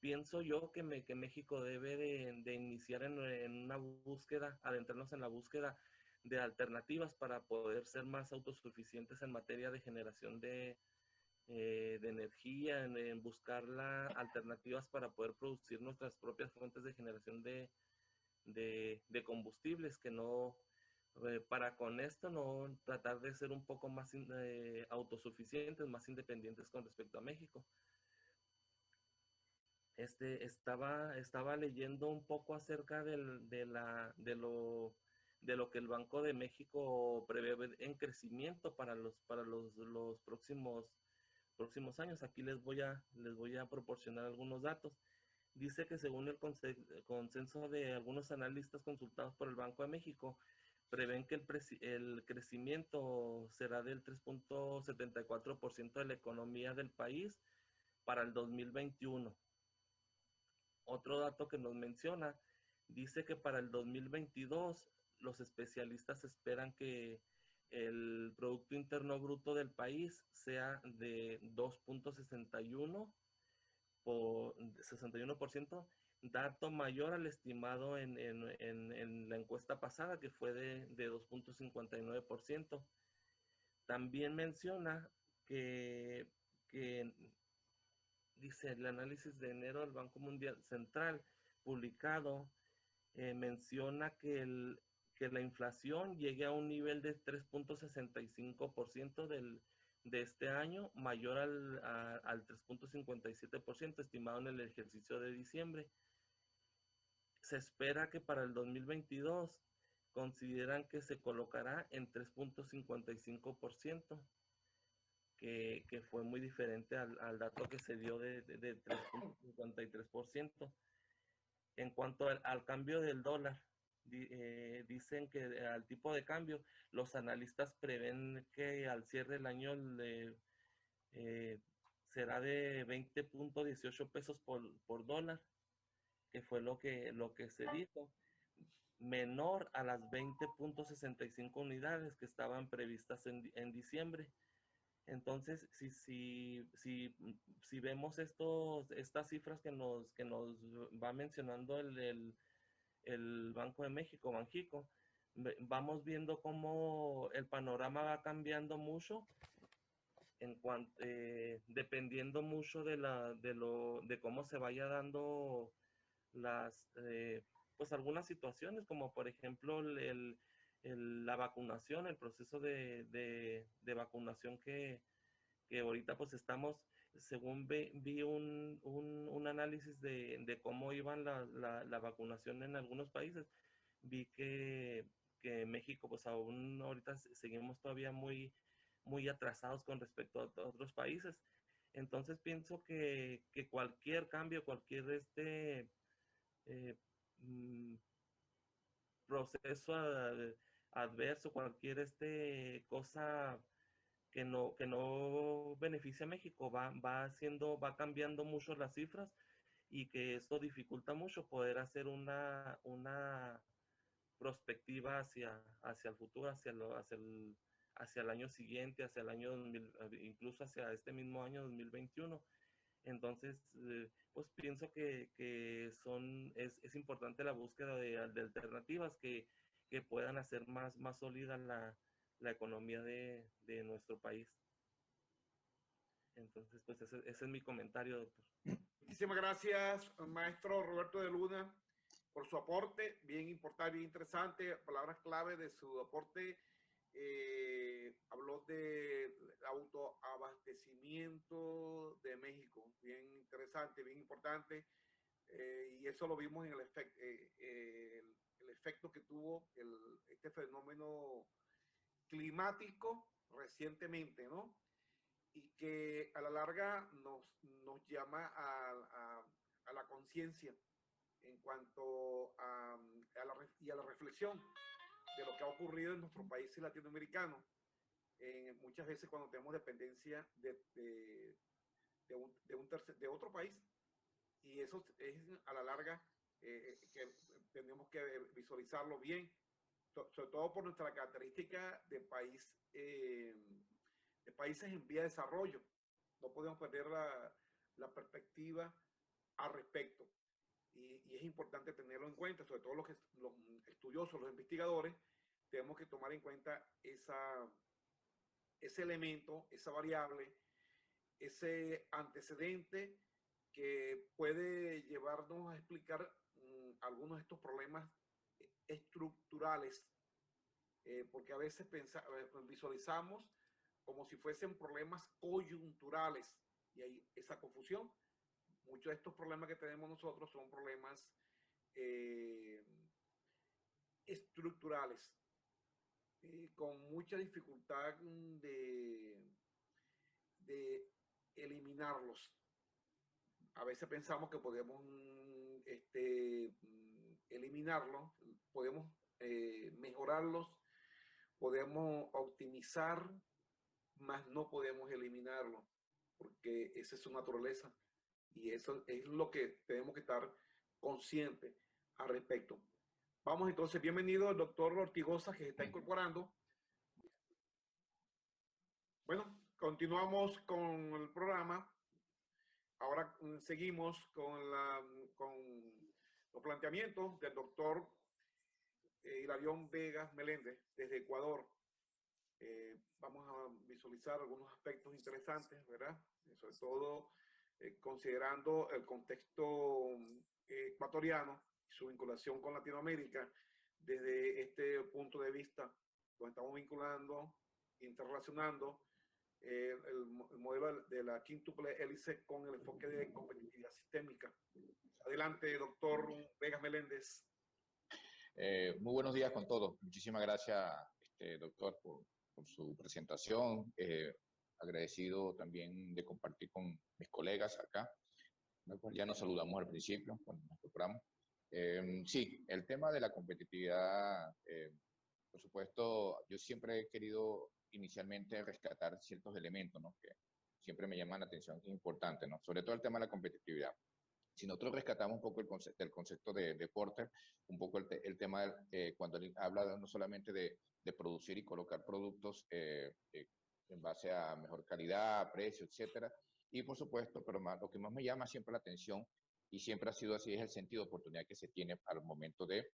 pienso yo que México debe de iniciar en una búsqueda, adentrarnos en la búsqueda de alternativas para poder ser más autosuficientes en materia de generación de energía, en buscar alternativas para poder producir nuestras propias fuentes de generación de combustibles, que no, para con esto no tratar de ser un poco más autosuficientes, más independientes con respecto a México. Estaba leyendo un poco acerca de lo que el Banco de México prevé en crecimiento para los próximos años. Aquí les voy a proporcionar algunos datos. Dice que según el consenso de algunos analistas consultados por el Banco de México, prevén que el crecimiento será del 3.74% de la economía del país para el 2021. Otro dato que nos menciona, dice que para el 2022 los especialistas esperan que el Producto Interno Bruto del país sea de 2.61%, dato mayor al estimado en la encuesta pasada, que fue de 2.59%. También menciona que dice el análisis de enero del Banco Mundial Central publicado, menciona que la inflación llegue a un nivel de 3.65% de este año, mayor al 3.57% estimado en el ejercicio de diciembre. Se espera que para el 2022 consideran que se colocará en 3.55%. Que fue muy diferente al dato que se dio de 3.53%. En cuanto al cambio del dólar, dicen que al tipo de cambio, los analistas prevén que al cierre del año será de 20.18 pesos por dólar, que fue lo que se dijo, menor a las 20.65 unidades que estaban previstas en diciembre. Entonces, si vemos estas cifras que nos va mencionando el Banco de México, Banjico, vamos viendo cómo el panorama va cambiando mucho dependiendo mucho de cómo se vaya dando pues algunas situaciones, como por ejemplo la vacunación, el proceso de vacunación que ahorita pues estamos, según vi un análisis de cómo iban la vacunación en algunos países, vi que México pues aún ahorita seguimos todavía muy atrasados con respecto a otros países. Entonces pienso que cualquier cambio, cualquier eh, mm, proceso adverso, cualquier cosa que no beneficia a México, va cambiando mucho las cifras, y que esto dificulta mucho poder hacer una perspectiva hacia el futuro, hacia hacia el año siguiente, hacia el año 2000, incluso hacia este mismo año 2021. Entonces, pues pienso que es importante la búsqueda de alternativas que puedan hacer más sólida la economía de nuestro país. Entonces, pues ese es mi comentario, doctor. Muchísimas gracias, maestro Roberto de Luna, por su aporte, bien importante, bien interesante, palabras clave de su aporte. Habló de autoabastecimiento de México, bien interesante, bien importante, y eso lo vimos en el efecto que tuvo este fenómeno climático recientemente, ¿no? Y que a la larga nos llama a la conciencia en cuanto a la reflexión de lo que ha ocurrido en nuestros países latinoamericanos. Muchas veces cuando tenemos dependencia de otro país, y eso es a la larga que tenemos que visualizarlo bien, sobre todo por nuestra característica de países en vía de desarrollo. No podemos perder la perspectiva al respecto. Y es importante tenerlo en cuenta, sobre todo los estudiosos, los investigadores, tenemos que tomar en cuenta ese elemento, esa variable, ese antecedente que puede llevarnos a explicar algunos de estos problemas estructurales, porque a veces visualizamos como si fuesen problemas coyunturales, y hay esa confusión. Muchos de estos problemas que tenemos nosotros son problemas estructurales, con mucha dificultad de eliminarlos. A veces pensamos que podemos eliminarlos, podemos mejorarlos, podemos optimizar, mas no podemos eliminarlos, porque esa es su naturaleza. Y eso es lo que tenemos que estar conscientes al respecto. Vamos entonces, bienvenido el doctor Ortigosa, que se está incorporando. Bueno, continuamos con el programa. Ahora seguimos con los planteamientos del doctor Hilarión Vegas Meléndez, desde Ecuador. Vamos a visualizar algunos aspectos interesantes, ¿verdad? Sobre todo considerando el contexto ecuatoriano, su vinculación con Latinoamérica, desde este punto de vista, donde estamos vinculando, interrelacionando el modelo de la quíntuple hélice con el enfoque de competitividad sistémica. Adelante, doctor Vegas Meléndez. Muy buenos días con todos. Muchísimas gracias, doctor, por su presentación. Agradecido también de compartir con mis colegas acá. Ya nos saludamos al principio cuando nos incorporamos. Sí, el tema de la competitividad, por supuesto, yo siempre he querido inicialmente rescatar ciertos elementos, ¿no?, que siempre me llaman la atención, que es importante, ¿no? Sobre todo el tema de la competitividad. Si nosotros rescatamos un poco el concepto de Porter, un poco el tema cuando él habla no solamente de producir y colocar productos en base a mejor calidad, precio, etcétera, y por supuesto, pero lo que más me llama siempre la atención, y siempre ha sido así, es el sentido de oportunidad que se tiene al momento de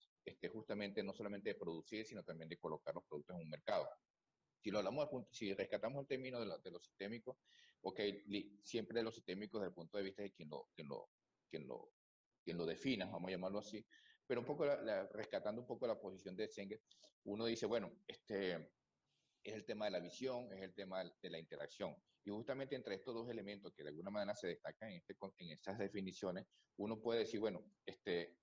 justamente no solamente de producir, sino también de colocar los productos en un mercado. Si lo hablamos, si rescatamos el término de lo sistémico, ok, siempre de lo sistémico desde el punto de vista de quien lo defina, vamos a llamarlo así, pero un poco rescatando un poco la posición de Zenger, uno dice, bueno, es el tema de la visión, es el tema de la interacción. Y justamente entre estos dos elementos que de alguna manera se destacan en estas definiciones, uno puede decir, bueno, desde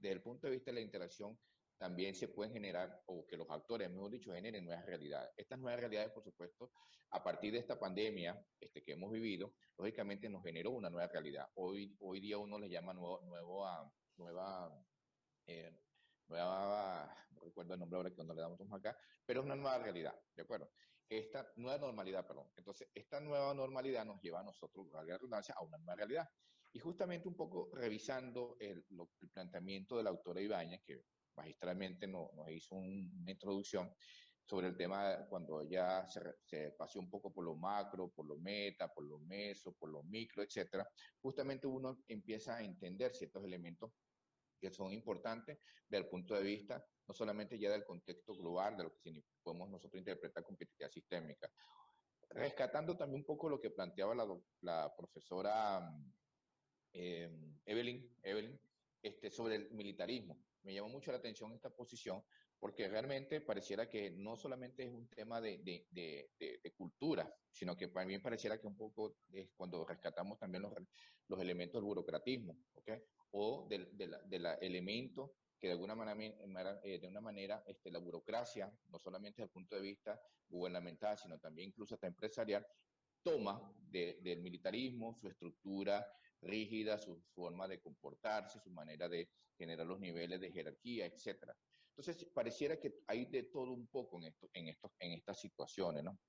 el punto de vista de la interacción, también se pueden generar, o que los actores, mejor dicho, generen nuevas realidades. Estas nuevas realidades, por supuesto, a partir de esta pandemia que hemos vivido, lógicamente nos generó una nueva realidad. Hoy día uno le llama nueva, no recuerdo el nombre ahora que no le damos acá, pero es una nueva realidad, ¿de acuerdo? Esta nueva normalidad, perdón. Entonces, esta nueva normalidad nos lleva a nosotros, a la redundancia, a una nueva realidad. Y justamente un poco revisando el planteamiento de la autora Ibáñez, que magistralmente nos hizo una introducción, sobre el tema cuando ya se pasó un poco por lo macro, por lo meta, por lo meso, por lo micro, etcétera, justamente uno empieza a entender ciertos elementos que son importantes desde el punto de vista no solamente ya del contexto global, de lo que podemos nosotros interpretar competitividad sistémica, rescatando también un poco lo que planteaba la profesora Evelyn, sobre el militarismo. Me llamó mucho la atención esta posición porque realmente pareciera que no solamente es un tema de cultura, sino que también pareciera que un poco es cuando rescatamos también los elementos del burocratismo, ¿ok? O del elemento que de alguna manera la burocracia, no solamente desde el punto de vista gubernamental, sino también incluso hasta empresarial, toma del militarismo, su estructura rígida, su forma de comportarse, su manera de generar los niveles de jerarquía, etc. Entonces, pareciera que hay de todo un poco en estas situaciones, ¿no?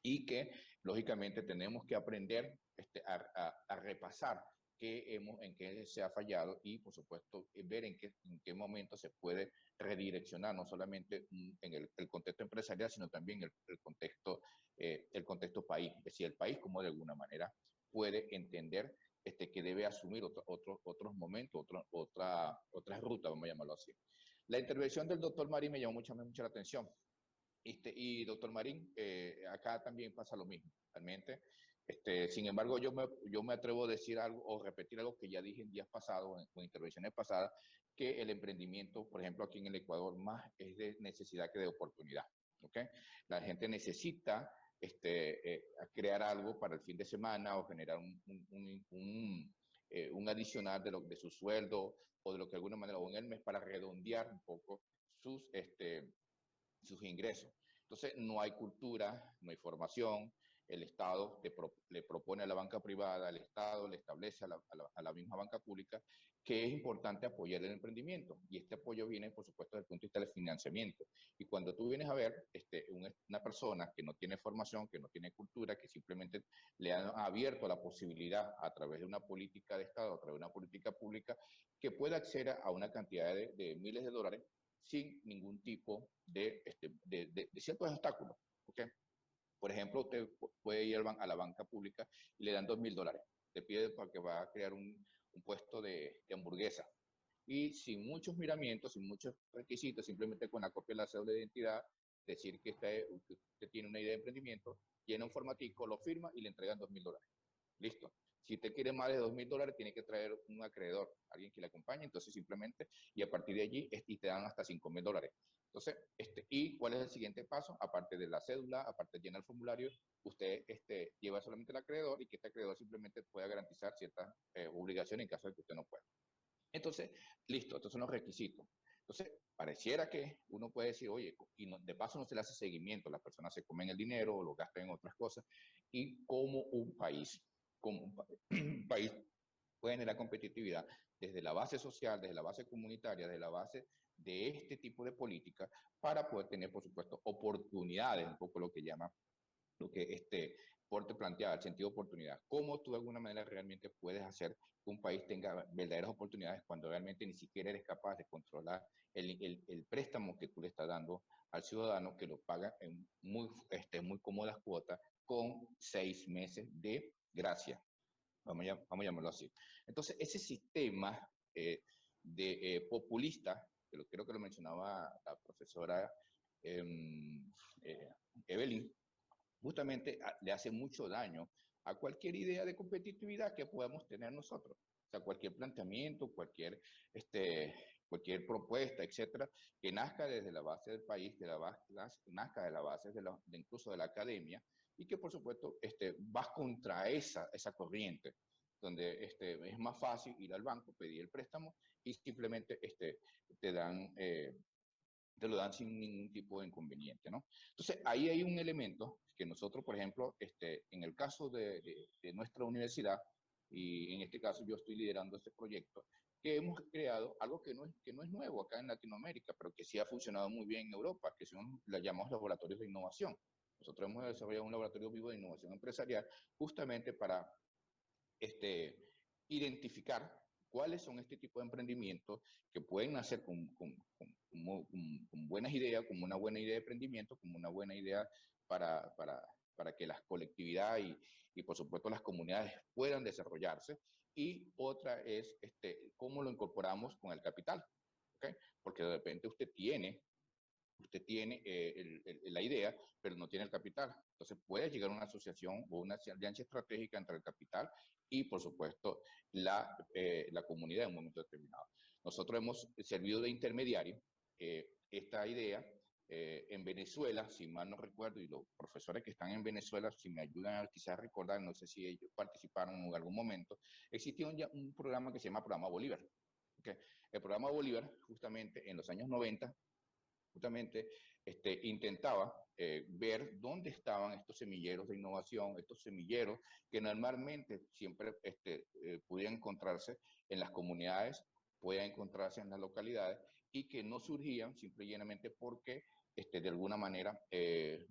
Y que, lógicamente, tenemos que aprender a repasar en qué se ha fallado y, por supuesto, ver en qué momento se puede redireccionar, no solamente en el contexto empresarial, sino también el contexto país. Es decir, el país como de alguna manera puede entender que debe asumir otros momentos, otras rutas, vamos a llamarlo así. La intervención del doctor Marín me llamó mucho la atención. Y doctor Marín, acá también pasa lo mismo, realmente. Sin embargo, yo me atrevo a decir algo o repetir algo que ya dije en días pasados, en intervenciones pasadas, que el emprendimiento, por ejemplo, aquí en el Ecuador, más es de necesidad que de oportunidad. ¿Okay? La gente necesita crear algo para el fin de semana o generar un adicional de su sueldo o de lo que de alguna manera, o en el mes, para redondear un poco sus ingresos. Entonces, no hay cultura, no hay formación, el Estado le propone a la banca privada, el Estado le establece a la misma banca pública que es importante apoyar el emprendimiento. Y este apoyo viene, por supuesto, desde el punto de vista del financiamiento. Y cuando tú vienes a ver una persona que no tiene formación, que no tiene cultura, que simplemente le han abierto la posibilidad a través de una política de Estado, a través de una política pública, que pueda acceder a una cantidad de miles de dólares sin ningún tipo de ciertos obstáculos. ¿Okay? Por ejemplo, usted puede ir a la banca pública y le dan $2,000. Te pide para que va a crear un puesto de hamburguesa. Y sin muchos miramientos, sin muchos requisitos, simplemente con la copia de la cédula de identidad, decir que usted tiene una idea de emprendimiento, llena un formatico, lo firma y le entregan $2,000. Listo. Si usted quiere más de $2,000, tiene que traer un acreedor, alguien que le acompañe, entonces simplemente, y a partir de allí, te dan hasta $5,000. Entonces, ¿y cuál es el siguiente paso? Aparte de la cédula, aparte de llenar el formulario, usted lleva solamente el acreedor y que este acreedor simplemente pueda garantizar ciertas obligaciones en caso de que usted no pueda. Entonces, listo, estos son los requisitos. Entonces, pareciera que uno puede decir, oye, y de paso no se le hace seguimiento, las personas se comen el dinero o lo gastan en otras cosas, y como un país puede generar competitividad desde la base social, desde la base comunitaria, desde la base de este tipo de política, para poder tener, por supuesto, oportunidades, un poco lo que Porte planteaba, el sentido de oportunidad. ¿Cómo tú de alguna manera realmente puedes hacer que un país tenga verdaderas oportunidades cuando realmente ni siquiera eres capaz de controlar el préstamo que tú le estás dando al ciudadano, que lo paga en muy cómodas cuotas con 6 meses de gracia? Vamos a llamarlo así. Entonces, ese sistema populista, creo que lo mencionaba la profesora Evelyn, justamente le hace mucho daño a cualquier idea de competitividad que podamos tener nosotros. O sea, cualquier planteamiento, cualquier propuesta, etcétera, que nazca desde la base del país, nazca de la base incluso de la academia, y que por supuesto vas contra esa corriente, donde es más fácil ir al banco, pedir el préstamo y simplemente te lo dan sin ningún tipo de inconveniente, ¿no? Entonces, ahí hay un elemento que nosotros, por ejemplo, en el caso de nuestra universidad, y en este caso yo estoy liderando este proyecto, que hemos creado algo que no es nuevo acá en Latinoamérica, pero que sí ha funcionado muy bien en Europa, que son, la llamamos laboratorios de innovación. Nosotros hemos desarrollado un laboratorio vivo de innovación empresarial justamente para identificar cuáles son este tipo de emprendimientos que pueden nacer con buenas ideas, como una buena idea de emprendimiento, como una buena idea para, para, para que las colectividades y, por supuesto, las comunidades puedan desarrollarse. Y otra es cómo lo incorporamos con el capital, ¿okay? Porque de repente usted tiene la idea, pero no tiene el capital. Entonces puede llegar a una asociación o una alianza estratégica entre el capital y, por supuesto, la comunidad en un momento determinado. Nosotros hemos servido de intermediario. Esta idea en Venezuela, si mal no recuerdo, y los profesores que están en Venezuela, si me ayudan a quizás recordar, no sé si ellos participaron en algún momento, existía un programa que se llama Programa Bolívar. ¿Okay? El Programa Bolívar, justamente en los años 90, justamente intentaba ver dónde estaban estos semilleros de innovación, estos semilleros que normalmente siempre podían encontrarse en las comunidades, podían encontrarse en las localidades y que no surgían simple y llanamente porque de alguna manera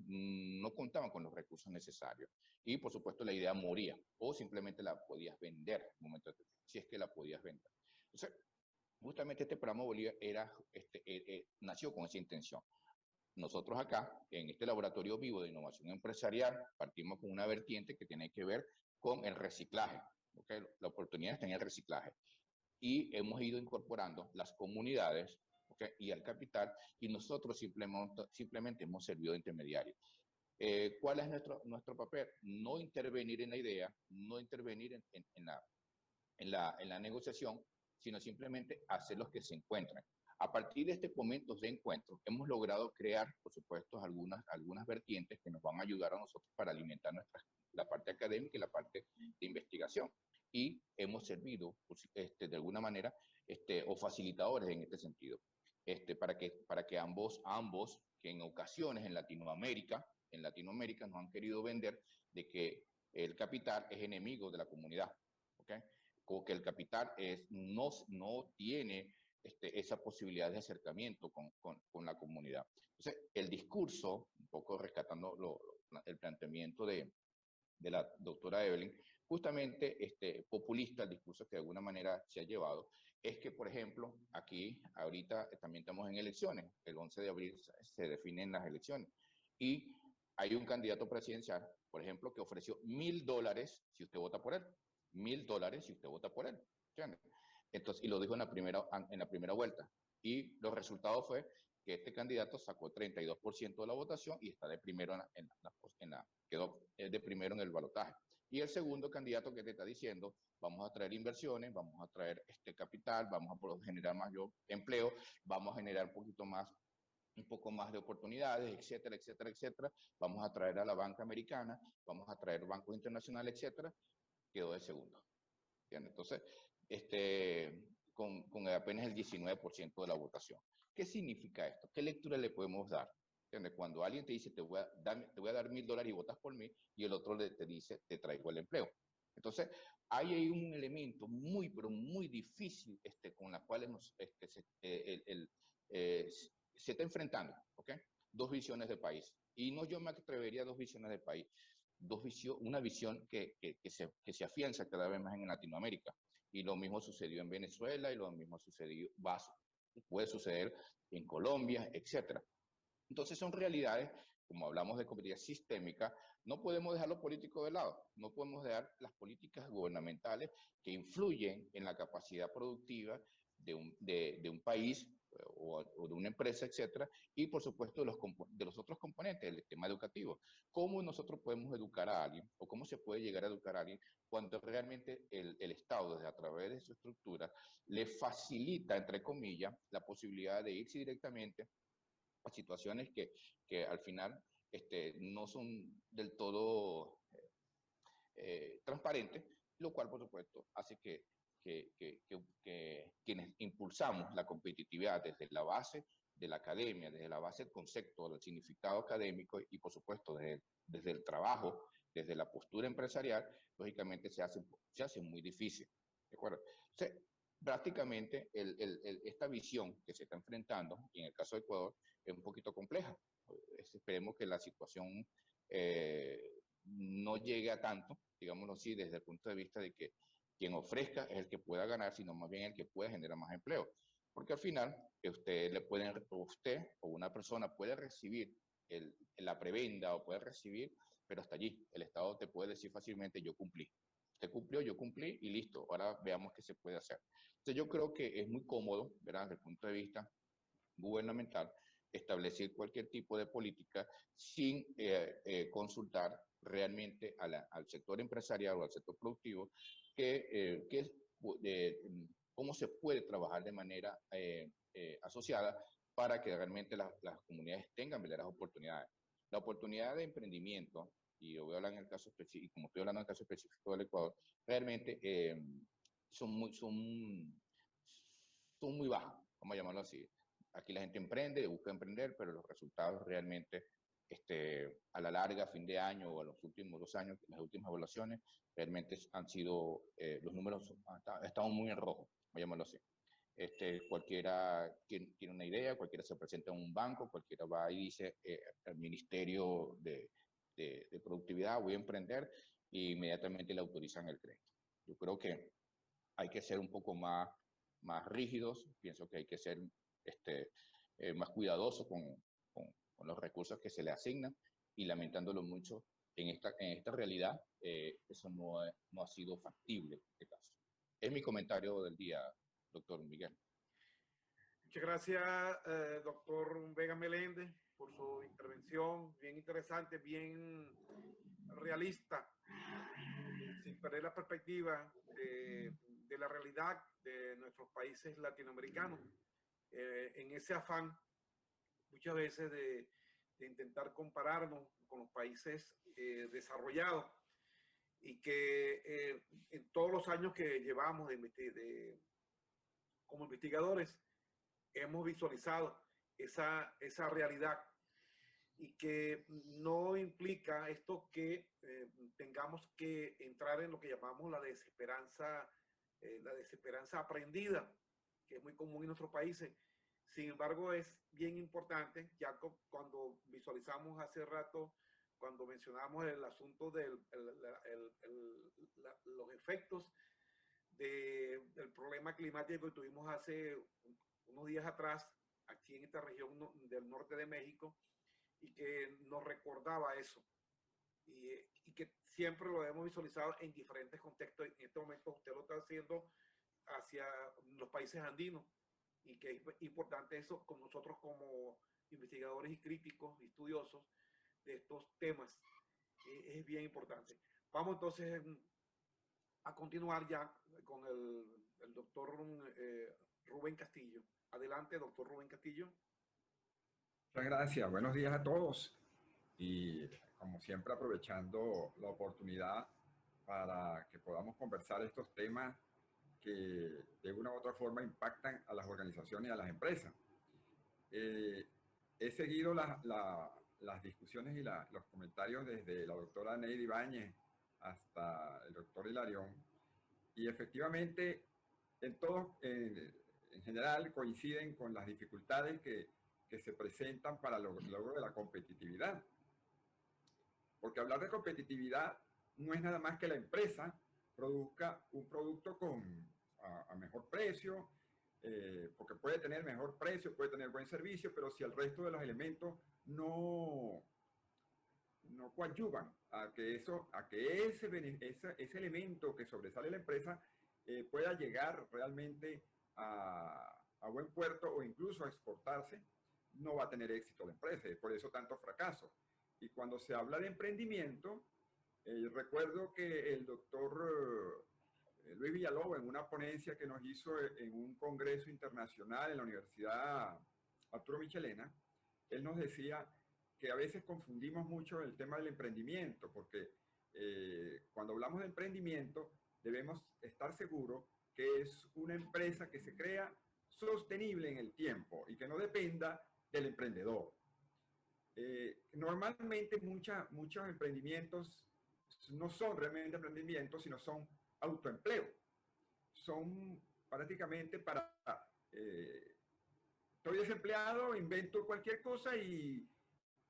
no contaban con los recursos necesarios. Y por supuesto la idea moría o simplemente la podías vender, si es que la podías vender. Entonces, justamente este programa Bolívar nació con esa intención. Nosotros acá, en este laboratorio vivo de innovación empresarial, partimos con una vertiente que tiene que ver con el reciclaje. ¿Okay? La oportunidad está en el reciclaje. Y hemos ido incorporando las comunidades, ¿okay? Y el capital, y nosotros simplemente hemos servido de intermediarios. ¿Cuál es nuestro papel? No intervenir en la idea, no intervenir en la negociación, sino simplemente hacer los que se encuentren. A partir de estos momentos de encuentro, hemos logrado crear, por supuesto, algunas vertientes que nos van a ayudar a nosotros para alimentar la parte académica y la parte de investigación. Y hemos servido, de alguna manera, o facilitadores en este sentido, para que ambos, que en ocasiones en Latinoamérica nos han querido vender de que el capital es enemigo de la comunidad, ¿ok? O que el capital no tiene esa posibilidad de acercamiento con la comunidad. Entonces, el discurso, un poco rescatando el planteamiento de la doctora Evelyn, justamente populista, el discurso que de alguna manera se ha llevado, es que, por ejemplo, aquí, ahorita también estamos en elecciones, el 11 de abril se definen las elecciones, y hay un candidato presidencial, por ejemplo, que ofreció $1.000 si usted vota por él. $1.000 si usted vota por él. ¿Entiendes? Entonces, y lo dijo en la primera vuelta. Y los resultados fue que este candidato sacó 32% de la votación y está de primero quedó de primero en el balotaje. Y el segundo candidato que te está diciendo, vamos a traer inversiones, vamos a traer capital, vamos a generar más empleo, vamos a generar un poco más de oportunidades, etcétera, etcétera, etcétera. Vamos a traer a la banca americana, vamos a traer bancos internacionales, etcétera. Quedó de segundo. ¿Entiendes? Entonces, con apenas el 19% de la votación. ¿Qué significa esto? ¿Qué lectura le podemos dar? ¿Entiendes? Cuando alguien te dice, te voy a dar $1.000 y votas por mí, y el otro te dice, te traigo el empleo. Entonces, hay un elemento muy, pero muy difícil con la cual se está enfrentando, ¿ok? Dos visiones de país. Y no yo me atrevería a dos visiones de país. Una visión que se afianza cada vez más en Latinoamérica. Y lo mismo sucedió en Venezuela y lo mismo puede suceder en Colombia, etc. Entonces son realidades, como hablamos de competitividad sistémica, no podemos dejar lo político de lado, no podemos dejar las políticas gubernamentales que influyen en la capacidad productiva de un país o de una empresa, etcétera, y por supuesto de los otros componentes del sistema educativo. ¿Cómo nosotros podemos educar a alguien o cómo se puede llegar a educar a alguien cuando realmente el Estado, desde a través de su estructura, le facilita, entre comillas, la posibilidad de irse directamente a situaciones que al final no son del todo transparentes, lo cual, por supuesto, hace que quienes impulsamos la competitividad desde la base de la academia, desde la base del concepto, del significado académico y, por supuesto, desde el trabajo, desde la postura empresarial, lógicamente se hace muy difícil. ¿De acuerdo? Entonces, prácticamente esta visión que se está enfrentando, y en el caso de Ecuador, es un poquito compleja. Esperemos que la situación no llegue a tanto, digámoslo así, desde el punto de vista de que quien ofrezca es el que pueda ganar, sino más bien el que pueda generar más empleo. Porque al final, usted o una persona puede recibir la prebenda o puede recibir, pero hasta allí. El Estado te puede decir fácilmente, yo cumplí. Usted cumplió, yo cumplí y listo. Ahora veamos qué se puede hacer. Entonces yo creo que es muy cómodo, ¿verdad? Desde el punto de vista gubernamental, establecer cualquier tipo de política sin consultar realmente al sector empresarial o al sector productivo cómo se puede trabajar de manera asociada para que realmente las comunidades tengan verdaderas oportunidades. La oportunidad de emprendimiento, y yo voy a hablar en el caso específico, como estoy hablando en el caso específico del Ecuador, realmente son muy bajas, vamos a llamarlo así. Aquí la gente emprende, busca emprender, pero los resultados realmente, a la larga, a fin de año o a los últimos 2 años, las últimas evaluaciones, realmente han sido, los números han estado muy en rojo, vamos a llamarlo así. Cualquiera tiene una idea, cualquiera se presenta en un banco, cualquiera va y dice al Ministerio de Productividad, voy a emprender, e inmediatamente le autorizan el crédito. Yo creo que hay que ser un poco más rígidos, pienso que hay que ser más cuidadosos con los recursos que se le asignan, y lamentándolo mucho, en esta realidad, eso no ha sido factible en este caso. Es mi comentario del día, doctor Miguel. Muchas gracias, doctor Vega Meléndez, por su intervención, bien interesante, bien realista, sin perder la perspectiva de la realidad de nuestros países latinoamericanos, en ese afán muchas veces de intentar compararnos con los países desarrollados, y que en todos los años que llevamos como investigadores hemos visualizado esa realidad, y que no implica esto que tengamos que entrar en lo que llamamos la desesperanza aprendida, que es muy común en nuestros países. Sin embargo, es bien importante, ya cuando visualizamos hace rato, cuando mencionamos el asunto de los efectos del problema climático que tuvimos hace unos días atrás, aquí en esta región del norte de México, y que nos recordaba eso, y que siempre lo hemos visualizado en diferentes contextos. En este momento usted lo está haciendo hacia los países andinos, y que es importante eso con nosotros como investigadores y críticos y estudiosos de estos temas. Es bien importante. Vamos entonces a continuar ya con el doctor Rubén Castillo. Adelante, doctor Rubén Castillo. Muchas gracias. Buenos días a todos. Y como siempre, aprovechando la oportunidad para que podamos conversar estos temas que de una u otra forma impactan a las organizaciones y a las empresas. He seguido las discusiones y los comentarios desde la doctora Neidy Ibáñez hasta el doctor Hilarión, y efectivamente en general coinciden con las dificultades que se presentan para el logro de la competitividad. Porque hablar de competitividad no es nada más que la empresa produzca un producto a mejor precio, porque puede tener mejor precio, puede tener buen servicio, pero si el resto de los elementos no coadyuvan a que ese elemento que sobresale la empresa pueda llegar realmente a buen puerto o incluso a exportarse, no va a tener éxito la empresa, y por eso tanto fracaso. Y cuando se habla de emprendimiento, recuerdo que el doctor Luis Villalobos, en una ponencia que nos hizo en un congreso internacional en la Universidad Arturo Michelena, él nos decía que a veces confundimos mucho el tema del emprendimiento, porque cuando hablamos de emprendimiento debemos estar seguros que es una empresa que se crea sostenible en el tiempo y que no dependa del emprendedor. Normalmente muchos emprendimientos no son realmente emprendimientos, sino son autoempleo. Son prácticamente para, estoy desempleado, invento cualquier cosa y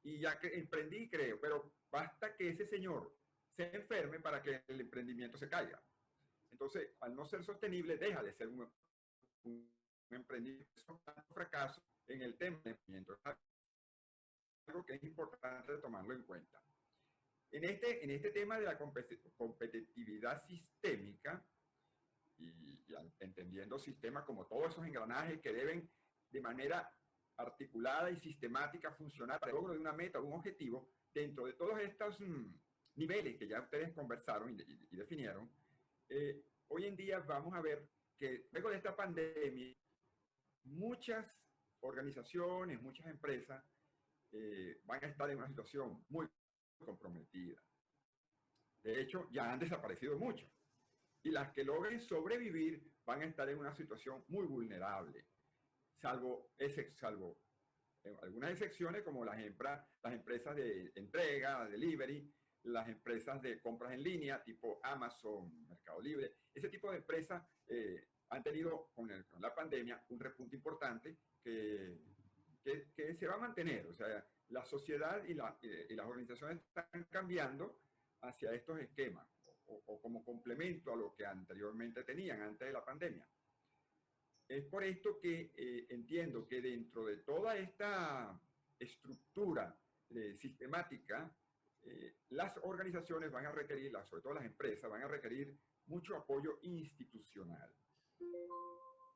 ya que emprendí y creo, pero basta que ese señor se enferme para que el emprendimiento se caiga. Entonces, al no ser sostenible, deja de ser un emprendimiento, fracaso en el tema de emprendimiento. Es algo que es importante tomarlo en cuenta. En este tema de la competitividad sistémica, y entendiendo sistemas como todos esos engranajes que deben de manera articulada y sistemática funcionar para el logro de una meta o un objetivo, dentro de todos estos niveles que ya ustedes conversaron y definieron, hoy en día vamos a ver que luego de esta pandemia, muchas organizaciones, muchas empresas van a estar en una situación muy comprometida. De hecho, ya han desaparecido muchas. Y las que logren sobrevivir van a estar en una situación muy vulnerable, salvo algunas excepciones como las empresas de entrega, delivery, las empresas de compras en línea tipo Amazon, Mercado Libre. Ese tipo de empresas han tenido con la pandemia un repunte importante que se va a mantener. O sea, la sociedad y las organizaciones están cambiando hacia estos esquemas o como complemento a lo que anteriormente tenían antes de la pandemia. Es por esto que entiendo que dentro de toda esta estructura sistemática, las organizaciones van a requerir, sobre todo las empresas, van a requerir mucho apoyo institucional.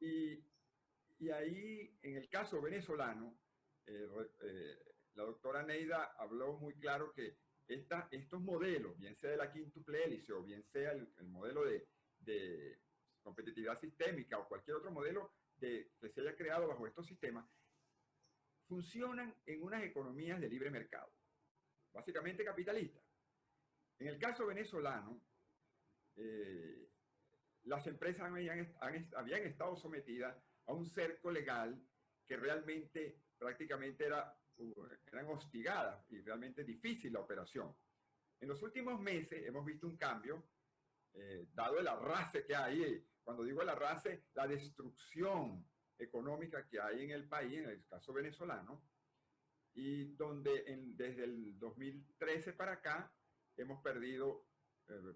Y ahí, en el caso venezolano, la doctora Neida habló muy claro que estos modelos, bien sea de la quíntuple hélice o bien sea el modelo de competitividad sistémica o cualquier otro modelo que se haya creado bajo estos sistemas, funcionan en unas economías de libre mercado, básicamente capitalistas. En el caso venezolano, las empresas habían estado sometidas a un cerco legal que realmente prácticamente eran hostigadas y realmente difícil la operación. En los últimos meses hemos visto un cambio, dado el arrastre que hay, cuando digo el arrastre, la destrucción económica que hay en el país, en el caso venezolano, y donde desde el 2013 para acá hemos perdido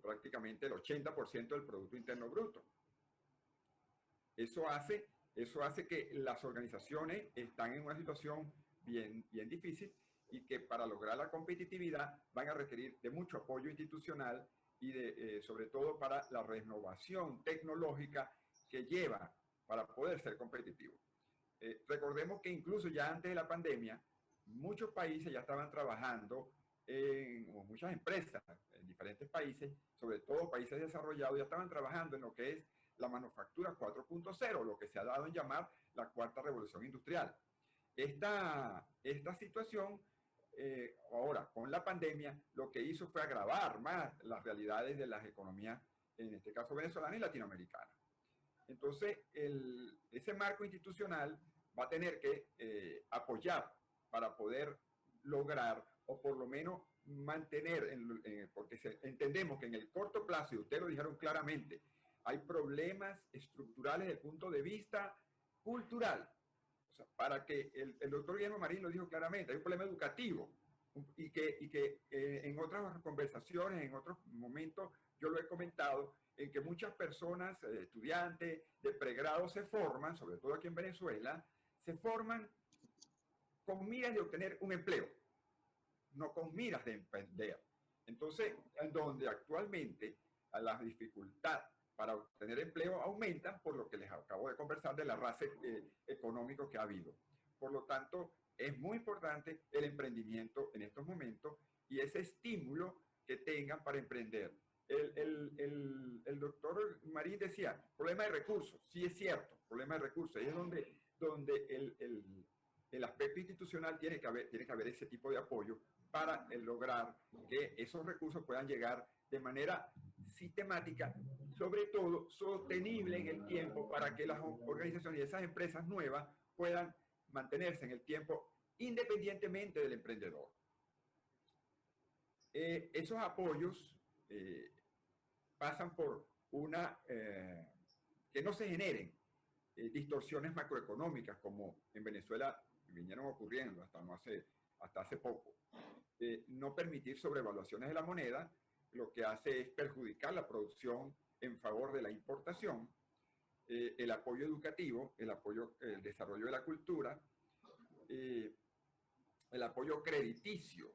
prácticamente el 80% del Producto Interno Bruto. Eso hace que las organizaciones están en una situación bien difícil y que para lograr la competitividad van a requerir de mucho apoyo institucional y sobre todo para la renovación tecnológica que lleva para poder ser competitivo. Recordemos que incluso ya antes de la pandemia, muchos países ya estaban trabajando, o muchas empresas en diferentes países, sobre todo países desarrollados, ya estaban trabajando en lo que es la manufactura 4.0, lo que se ha dado en llamar la cuarta revolución industrial. Esta situación, ahora con la pandemia, lo que hizo fue agravar más las realidades de las economías, en este caso venezolana y latinoamericana. Entonces, ese marco institucional va a tener que apoyar para poder lograr, o por lo menos mantener, porque entendemos que en el corto plazo, y ustedes lo dijeron claramente, hay problemas estructurales desde el punto de vista cultural. O sea, para que el doctor Guillermo Marín lo dijo claramente, hay un problema educativo y que en otras conversaciones, en otros momentos, yo lo he comentado, en que muchas personas, estudiantes de pregrado se forman, sobre todo aquí en Venezuela, se forman con miras de obtener un empleo, no con miras de emprender. Entonces, en donde actualmente las dificultades para obtener empleo aumentan por lo que les acabo de conversar del arrastre económico que ha habido. Por lo tanto, es muy importante el emprendimiento en estos momentos y ese estímulo que tengan para emprender. El doctor Marín decía, problema de recursos. Sí, es cierto, problema de recursos. Ahí es donde el aspecto institucional tiene que haber ese tipo de apoyo para lograr que esos recursos puedan llegar de manera sistemática, sobre todo sostenible en el tiempo, para que las organizaciones y esas empresas nuevas puedan mantenerse en el tiempo independientemente del emprendedor. Esos apoyos pasan por que no se generen distorsiones macroeconómicas como en Venezuela vinieron ocurriendo hasta hace poco. No permitir sobrevaluaciones de la moneda, lo que hace es perjudicar la producción en favor de la importación. el apoyo educativo, el desarrollo de la cultura, el apoyo crediticio.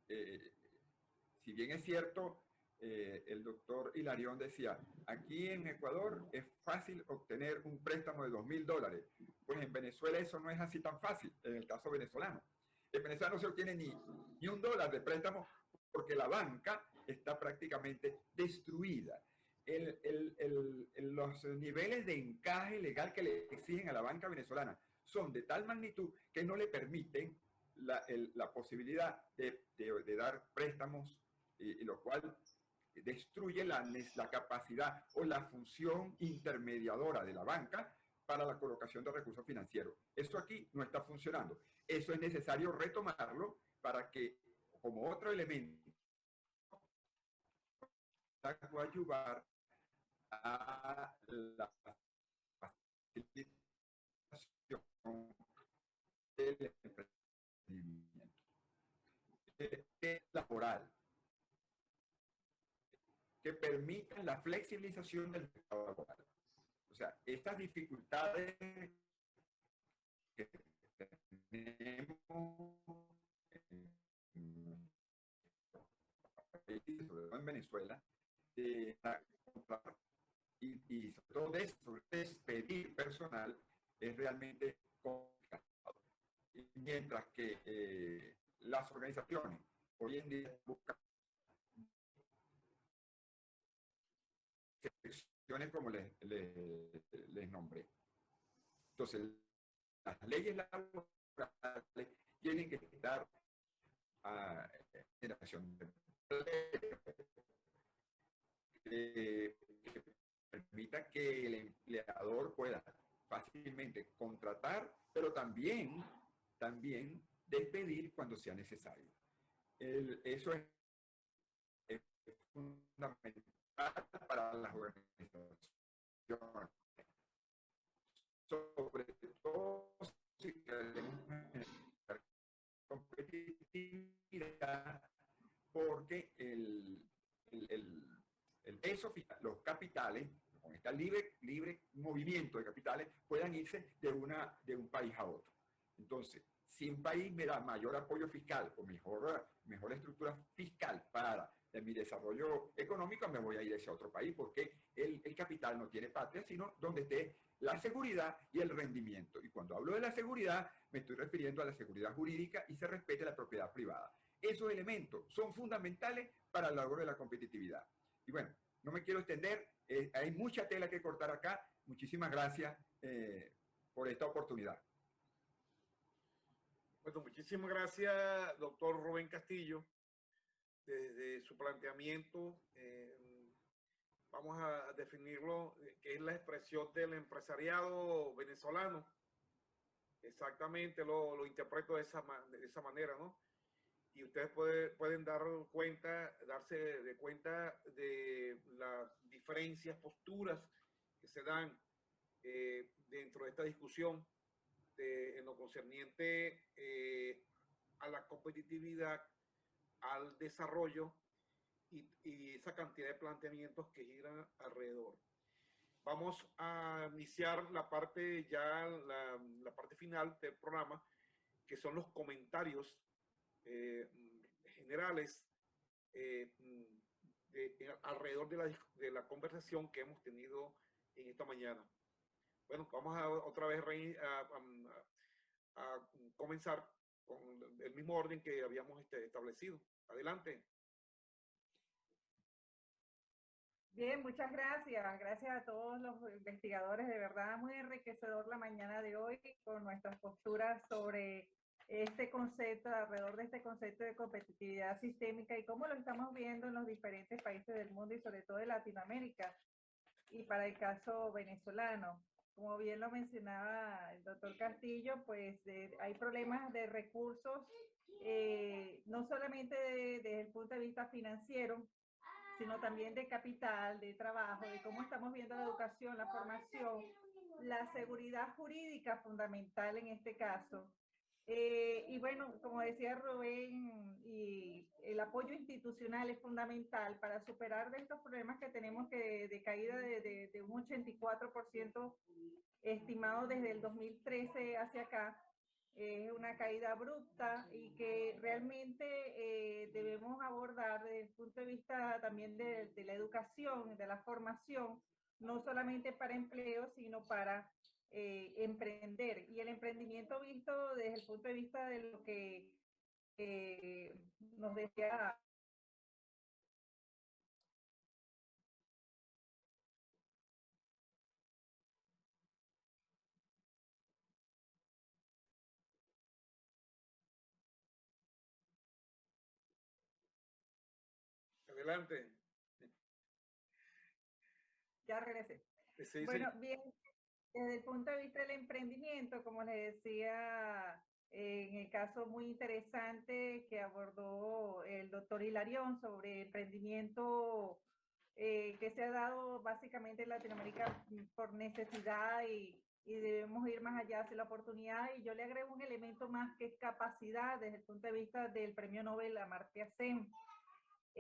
Si bien es cierto, el doctor Hilarión decía, aquí en Ecuador es fácil obtener un préstamo de $2.000. Pues en Venezuela eso no es así tan fácil, en el caso venezolano. En Venezuela no se obtiene ni $1 de préstamo porque la banca está prácticamente destruida. Los niveles de encaje legal que le exigen a la banca venezolana son de tal magnitud que no le permiten la posibilidad de dar préstamos, y lo cual destruye la capacidad o la función intermediadora de la banca para la colocación de recursos financieros. Eso aquí no está funcionando. Eso es necesario retomarlo para que, como otro elemento, ayudar a la facilitación del emprendimiento. Laboral, que permitan la flexibilización del mercado laboral. O sea, estas dificultades que tenemos sobre todo en Venezuela, y sobre todo sobre despedir personal es realmente complicado. Mientras que las organizaciones hoy en día buscan secciones como les nombré. Entonces, las leyes laborales tienen que estar a generación de que permita que el empleador pueda fácilmente contratar, pero también despedir cuando sea necesario. Eso es fundamental para las organizaciones, sobre todo si queremos competitividad, porque el peso fiscal, los capitales, con este libre movimiento de capitales, puedan irse de un país a otro. Entonces, si un país me da mayor apoyo fiscal o mejor estructura fiscal para mi desarrollo económico, me voy a ir a ese otro país, porque el capital no tiene patria, sino donde esté la seguridad y el rendimiento. Y cuando hablo de la seguridad, me estoy refiriendo a la seguridad jurídica y se respete la propiedad privada. Esos elementos son fundamentales para el logro de la competitividad. Y bueno, no me quiero extender, hay mucha tela que cortar acá. Muchísimas gracias por esta oportunidad. Bueno, muchísimas gracias, doctor Rubén Castillo. Desde su planteamiento, vamos a definirlo, que es la expresión del empresariado venezolano. Exactamente lo interpreto de esa manera, ¿no? Y ustedes pueden darse de cuenta de las diferencias, posturas que se dan dentro de esta discusión en lo concerniente a la competitividad, al desarrollo y esa cantidad de planteamientos que giran alrededor. Vamos a iniciar la parte final del programa, que son los comentarios generales alrededor de la conversación que hemos tenido en esta mañana. Bueno, vamos otra vez a comenzar con el mismo orden que habíamos establecido. Adelante. Bien, muchas gracias. Gracias a todos los investigadores. De verdad, muy enriquecedor la mañana de hoy con nuestras posturas sobre este concepto, alrededor de este concepto de competitividad sistémica y cómo lo estamos viendo en los diferentes países del mundo y sobre todo en Latinoamérica. Y para el caso venezolano, como bien lo mencionaba el doctor Castillo, pues hay problemas de recursos, no solamente desde el punto de vista financiero, sino también de capital, de trabajo, de cómo estamos viendo la educación, la formación, la seguridad jurídica fundamental en este caso, Y bueno, como decía Rubén, y el apoyo institucional es fundamental para superar de estos problemas que tenemos de caída de un 84% estimado desde el 2013 hacia acá. Es una caída abrupta y que realmente debemos abordar desde el punto de vista también de la educación, de la formación, no solamente para empleo, sino para emprender. Y el emprendimiento visto desde el punto de vista de lo que nos decía. Adelante. Ya regresé. Sí, Bueno, sí. bien, desde el punto de vista del emprendimiento, como les decía, en el caso muy interesante que abordó el doctor Hilarión sobre emprendimiento que se ha dado básicamente en Latinoamérica por necesidad y debemos ir más allá hacia la oportunidad. Y yo le agrego un elemento más que es capacidad desde el punto de vista del premio Nobel Amartya Sen.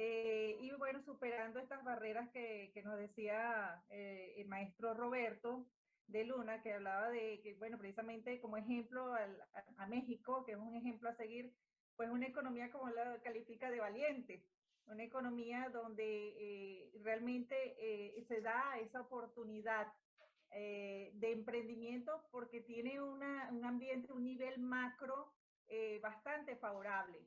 Y bueno, superando estas barreras que nos decía el maestro Roberto de Luna, que hablaba de que, bueno, precisamente como ejemplo a México, que es un ejemplo a seguir, pues una economía como la califica de valiente, una economía donde realmente se da esa oportunidad de emprendimiento porque tiene un ambiente, un nivel macro bastante favorable.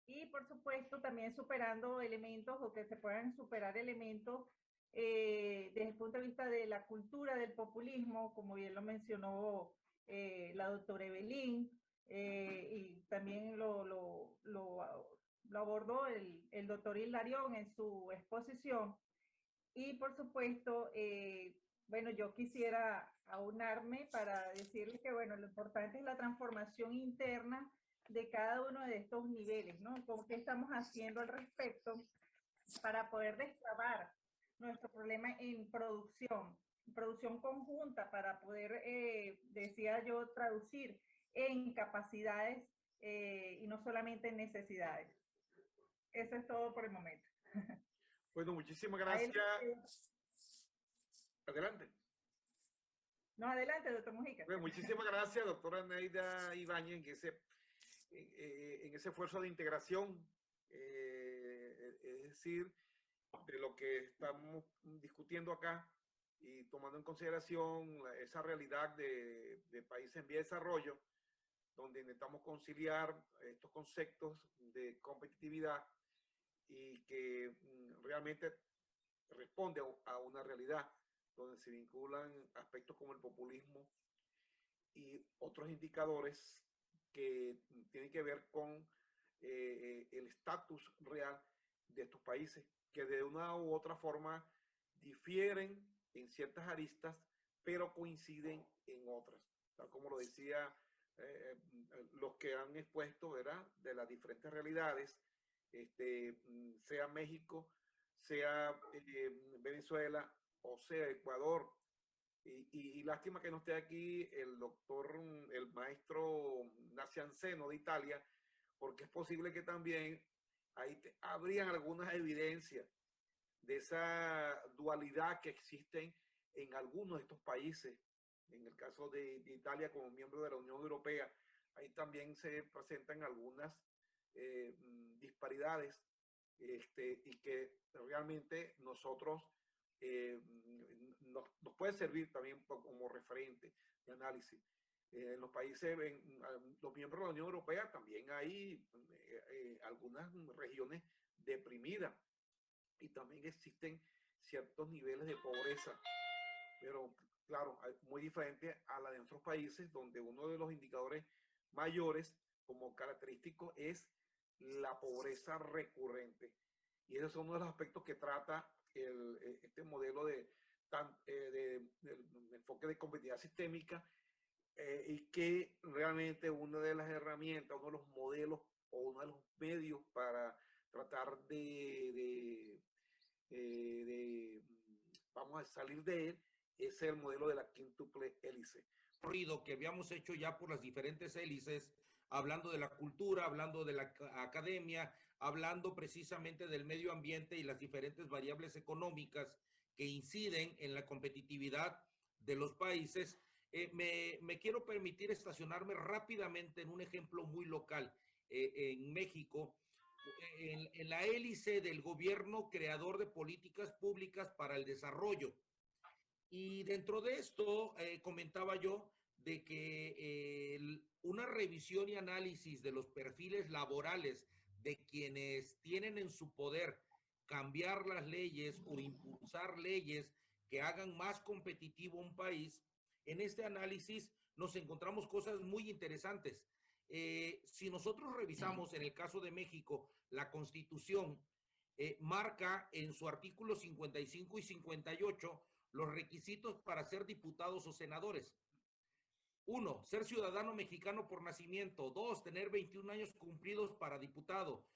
Y por supuesto también superando elementos o que se puedan superar elementos desde el punto de vista de la cultura del populismo, como bien lo mencionó la doctora Evelyn, y también lo abordó el doctor Hilarión en su exposición. Y por supuesto, bueno, yo quisiera aunarme para decirles que, bueno, lo importante es la transformación interna de cada uno de estos niveles, ¿no? ¿Cómo qué estamos haciendo al respecto para poder destrabar nuestro problema en producción conjunta, para poder, decía yo, traducir en capacidades y no solamente en necesidades? Eso es todo por el momento. Bueno, muchísimas gracias. Adelante. No, adelante, doctor Mujica. Bueno, muchísimas gracias, doctora Neida Ibáñez, en ese esfuerzo de integración, es decir, de lo que estamos discutiendo acá y tomando en consideración esa realidad de países en vía de desarrollo, donde intentamos conciliar estos conceptos de competitividad y que realmente responde a una realidad donde se vinculan aspectos como el populismo y otros indicadores que tienen que ver con el estatus real de estos países, que de una u otra forma difieren en ciertas aristas, pero coinciden en otras, tal como lo decía los que han expuesto, ¿verdad?, de las diferentes realidades, sea México, sea Venezuela o sea Ecuador. Y lástima que no esté aquí el doctor, el maestro Nacianceno de Italia, porque es posible que también ahí habrían algunas evidencias de esa dualidad que existen en algunos de estos países. En el caso de Italia como miembro de la Unión Europea, ahí también se presentan algunas disparidades y que realmente nosotros nos puede servir también como referente de análisis. En los países, los miembros de la Unión Europea, también hay algunas regiones deprimidas y también existen ciertos niveles de pobreza, pero claro, muy diferente a la de otros países donde uno de los indicadores mayores como característico es la pobreza recurrente. Y ese es uno de los aspectos que trata este modelo de enfoque de competitividad sistémica y que realmente una de las herramientas, uno de los modelos o uno de los medios para tratar vamos a salir de él, es el modelo de la quíntuple hélice. recorrido que habíamos hecho ya por las diferentes hélices, hablando de la cultura, hablando de la academia, hablando precisamente del medio ambiente y las diferentes variables económicas que inciden en la competitividad de los países, me quiero permitir estacionarme rápidamente en un ejemplo muy local. En México, en la hélice del gobierno creador de políticas públicas para el desarrollo. Y dentro de esto comentaba yo de que una revisión y análisis de los perfiles laborales de quienes tienen en su poder cambiar las leyes o impulsar leyes que hagan más competitivo un país, en este análisis nos encontramos cosas muy interesantes. Si nosotros revisamos en el caso de México, la Constitución marca en su artículo 55 y 58 los requisitos para ser diputados o senadores. 1, ser ciudadano mexicano por nacimiento. 2, tener 21 años cumplidos para diputado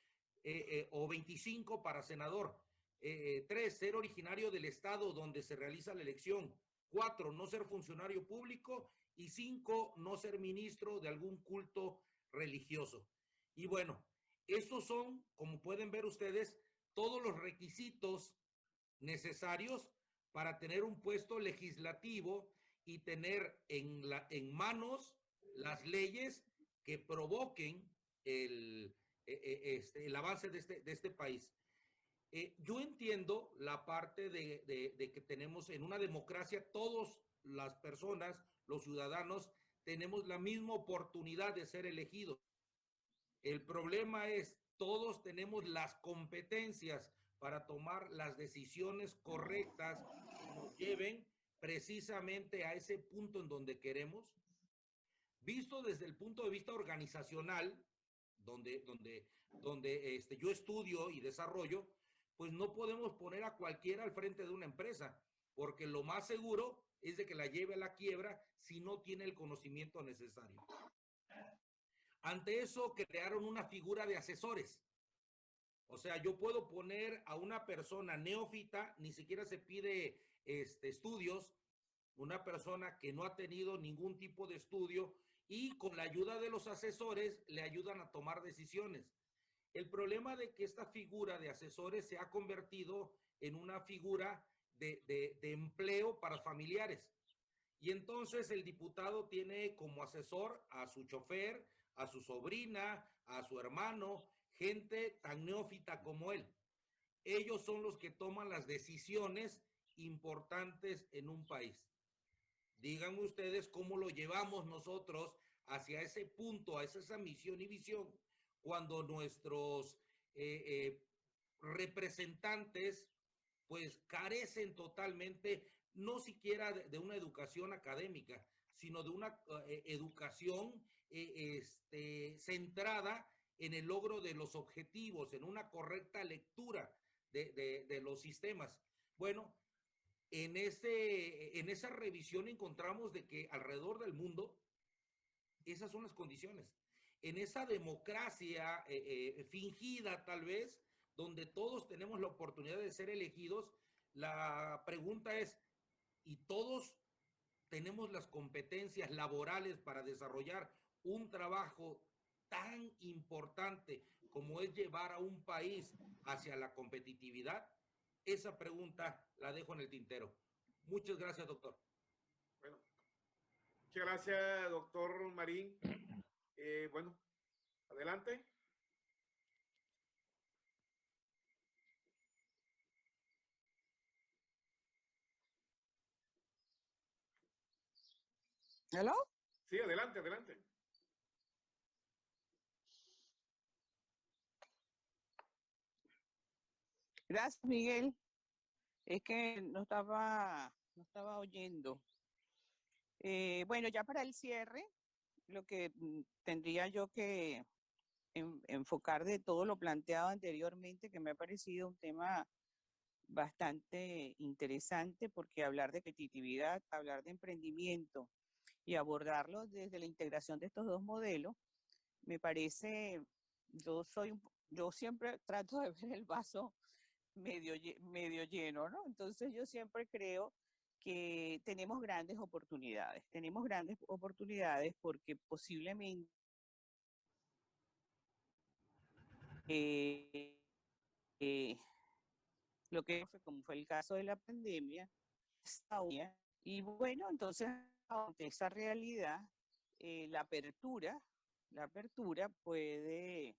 o 25 para senador. 3, ser originario del estado donde se realiza la elección. 4, no ser funcionario público. Y 5, no ser ministro de algún culto religioso. Y bueno, estos son, como pueden ver ustedes, todos los requisitos necesarios para tener un puesto legislativo y tener en manos las leyes que provoquen el avance de este país. Yo entiendo la parte de que tenemos en una democracia, todas las personas, los ciudadanos, tenemos la misma oportunidad de ser elegidos. El problema es, todos tenemos las competencias para tomar las decisiones correctas que nos lleven precisamente a ese punto en donde queremos. Visto desde el punto de vista organizacional, donde yo estudio y desarrollo, pues no podemos poner a cualquiera al frente de una empresa, porque lo más seguro es de que la lleve a la quiebra si no tiene el conocimiento necesario. Ante eso crearon una figura de asesores. O sea, yo puedo poner a una persona neófita, ni siquiera se pide estudios, una persona que no ha tenido ningún tipo de estudio y con la ayuda de los asesores le ayudan a tomar decisiones. El problema de que esta figura de asesores se ha convertido en una figura de empleo para familiares. Y entonces el diputado tiene como asesor a su chofer, a su sobrina, a su hermano, gente tan neófita como él. Ellos son los que toman las decisiones importantes en un país. Díganme ustedes cómo lo llevamos nosotros hacia ese punto, hacia esa misión y visión, cuando nuestros representantes pues carecen totalmente, no siquiera de una educación académica, sino de una educación centrada en el logro de los objetivos, en una correcta lectura de los sistemas. Bueno, en esa revisión encontramos de que alrededor del mundo esas son las condiciones. En esa democracia fingida tal vez, donde todos tenemos la oportunidad de ser elegidos, la pregunta es, ¿y todos tenemos las competencias laborales para desarrollar un trabajo tan importante como es llevar a un país hacia la competitividad? Esa pregunta la dejo en el tintero. Muchas gracias, doctor. Bueno, muchas gracias, doctor Marín. Bueno, adelante. ¿Aló? Sí, adelante, adelante. Gracias, Miguel. Es que no estaba oyendo. Bueno, ya para el cierre, lo que tendría yo que enfocar de todo lo planteado anteriormente, que me ha parecido un tema bastante interesante, porque hablar de competitividad, hablar de emprendimiento y abordarlo desde la integración de estos dos modelos, me parece, yo siempre trato de ver el vaso medio lleno, ¿no? Entonces yo siempre creo que tenemos grandes oportunidades. Tenemos grandes oportunidades porque posiblemente lo que fue, como fue el caso de la pandemia, y bueno, entonces ante esa realidad, la apertura puede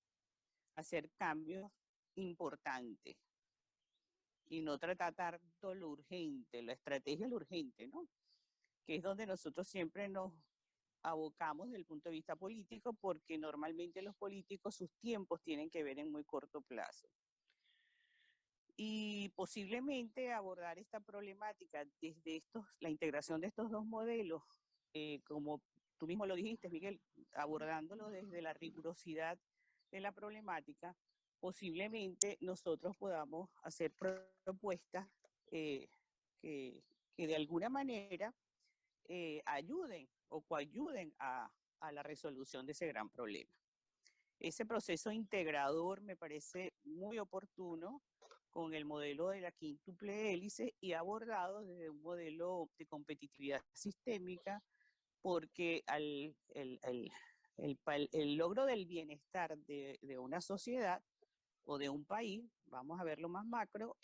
hacer cambios importantes y no tratar tanto lo urgente, la estrategia lo urgente, ¿no? Que es donde nosotros siempre nos abocamos desde el punto de vista político, porque normalmente los políticos sus tiempos tienen que ver en muy corto plazo. Y posiblemente abordar esta problemática desde la integración de estos dos modelos, como tú mismo lo dijiste, Miguel, abordándolo desde la rigurosidad de la problemática, posiblemente nosotros podamos hacer propuestas que de alguna manera ayuden o coayuden a la resolución de ese gran problema. Ese proceso integrador me parece muy oportuno con el modelo de la quíntuple hélice y abordado desde un modelo de competitividad sistémica, porque el logro del bienestar de una sociedad o de un país, vamos a verlo más macro,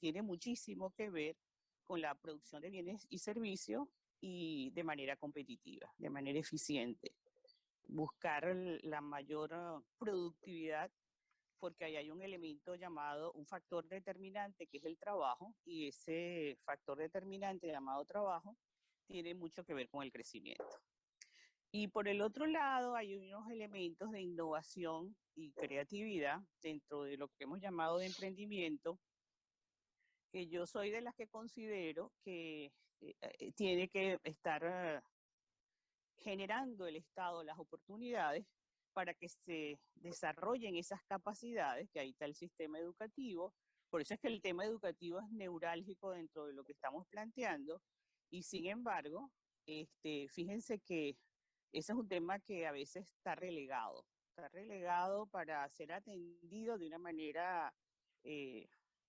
tiene muchísimo que ver con la producción de bienes y servicios y de manera competitiva, de manera eficiente. Buscar la mayor productividad, porque ahí hay un elemento llamado, un factor determinante que es el trabajo, y ese factor determinante llamado trabajo tiene mucho que ver con el crecimiento. Y por el otro lado hay unos elementos de innovación y creatividad dentro de lo que hemos llamado de emprendimiento, que yo soy de las que considero que tiene que estar generando el Estado las oportunidades para que se desarrollen esas capacidades, que ahí está el sistema educativo. Por eso es que el tema educativo es neurálgico dentro de lo que estamos planteando, y sin embargo, fíjense que ese es un tema que a veces está relegado para ser atendido de una manera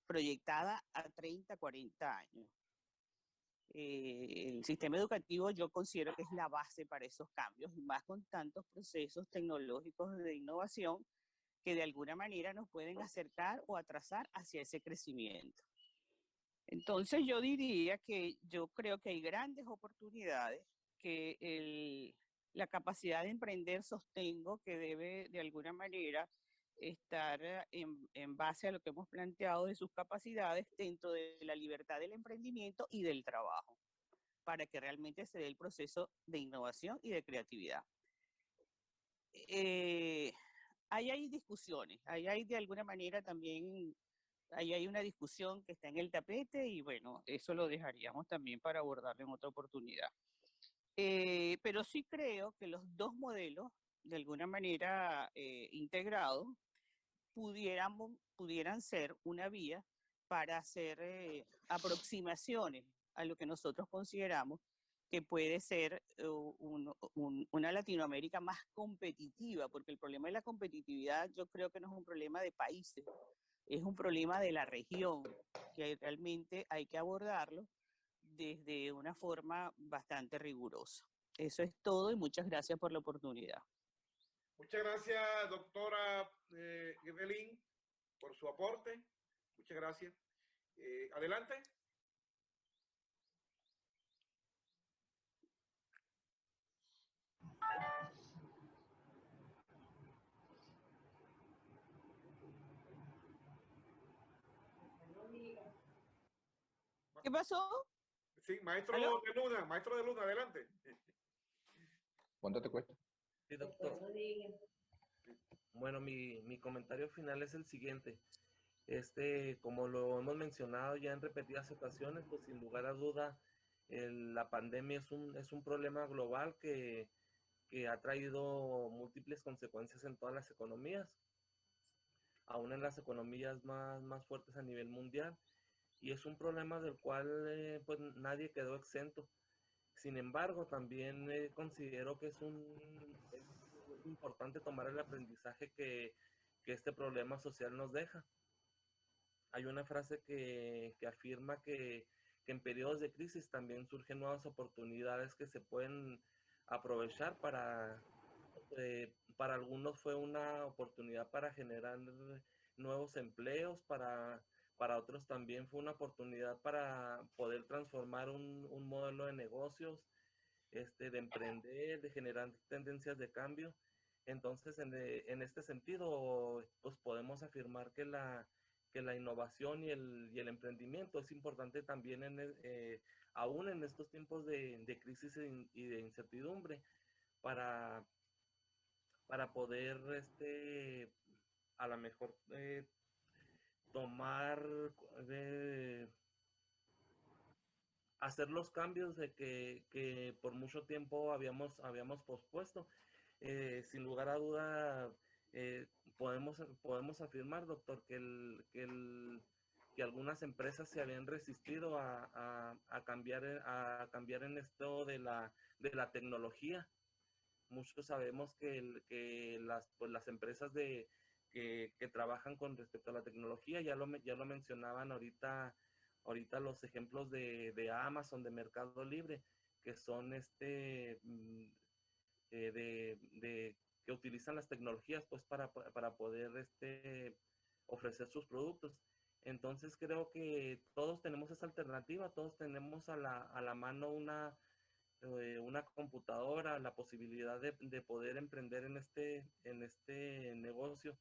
proyectada a 30, 40 años. El sistema educativo yo considero que es la base para esos cambios, y más con tantos procesos tecnológicos de innovación que de alguna manera nos pueden acercar o atrasar hacia ese crecimiento. Entonces yo diría que yo creo que hay grandes oportunidades, que la capacidad de emprender sostengo que debe de alguna manera estar en base a lo que hemos planteado de sus capacidades dentro de la libertad del emprendimiento y del trabajo, para que realmente se dé el proceso de innovación y de creatividad. Ahí hay discusiones, ahí hay de alguna manera también, ahí hay una discusión que está en el tapete, y bueno, eso lo dejaríamos también para abordarlo en otra oportunidad. Pero sí creo que los dos modelos, de alguna manera integrados, pudieran ser una vía para hacer aproximaciones a lo que nosotros consideramos que puede ser una Latinoamérica más competitiva, porque el problema de la competitividad yo creo que no es un problema de países, es un problema de la región, que realmente hay que abordarlo desde una forma bastante rigurosa. Eso es todo, y muchas gracias por la oportunidad. Muchas gracias, doctora Evelyn, por su aporte. Muchas gracias. Adelante. ¿Qué pasó? Sí, maestro ¿Aló? de Luna, adelante. ¿Cuánto te cuesta? Sí, doctor. Bueno, mi comentario final es el siguiente. Como lo hemos mencionado ya en repetidas ocasiones, pues sin lugar a duda, la pandemia es un problema global que ha traído múltiples consecuencias en todas las economías, aún en las economías más fuertes a nivel mundial, y es un problema del cual pues nadie quedó exento. Sin embargo, también considero que es importante tomar el aprendizaje que este problema social nos deja. Hay una frase que afirma que en periodos de crisis también surgen nuevas oportunidades que se pueden aprovechar para algunos fue una oportunidad para generar nuevos empleos, para otros también fue una oportunidad para poder transformar un modelo de negocios, de emprender, de generar tendencias de cambio. Entonces, en este sentido, pues podemos afirmar que la innovación y el emprendimiento es importante también aún en estos tiempos de crisis y de incertidumbre para, para poder a lo mejor tomar, hacer los cambios que por mucho tiempo habíamos pospuesto. Sin lugar a duda, eh, podemos afirmar, doctor, que algunas empresas se habían resistido a cambiar en esto de la tecnología. Muchos sabemos que las empresas que trabajan con respecto a la tecnología, ya lo mencionaban ahorita los ejemplos de Amazon, de Mercado Libre, que son que utilizan las tecnologías pues para poder ofrecer sus productos. Entonces creo que todos tenemos esa alternativa, todos tenemos a la mano una computadora, la posibilidad de poder emprender en este negocio.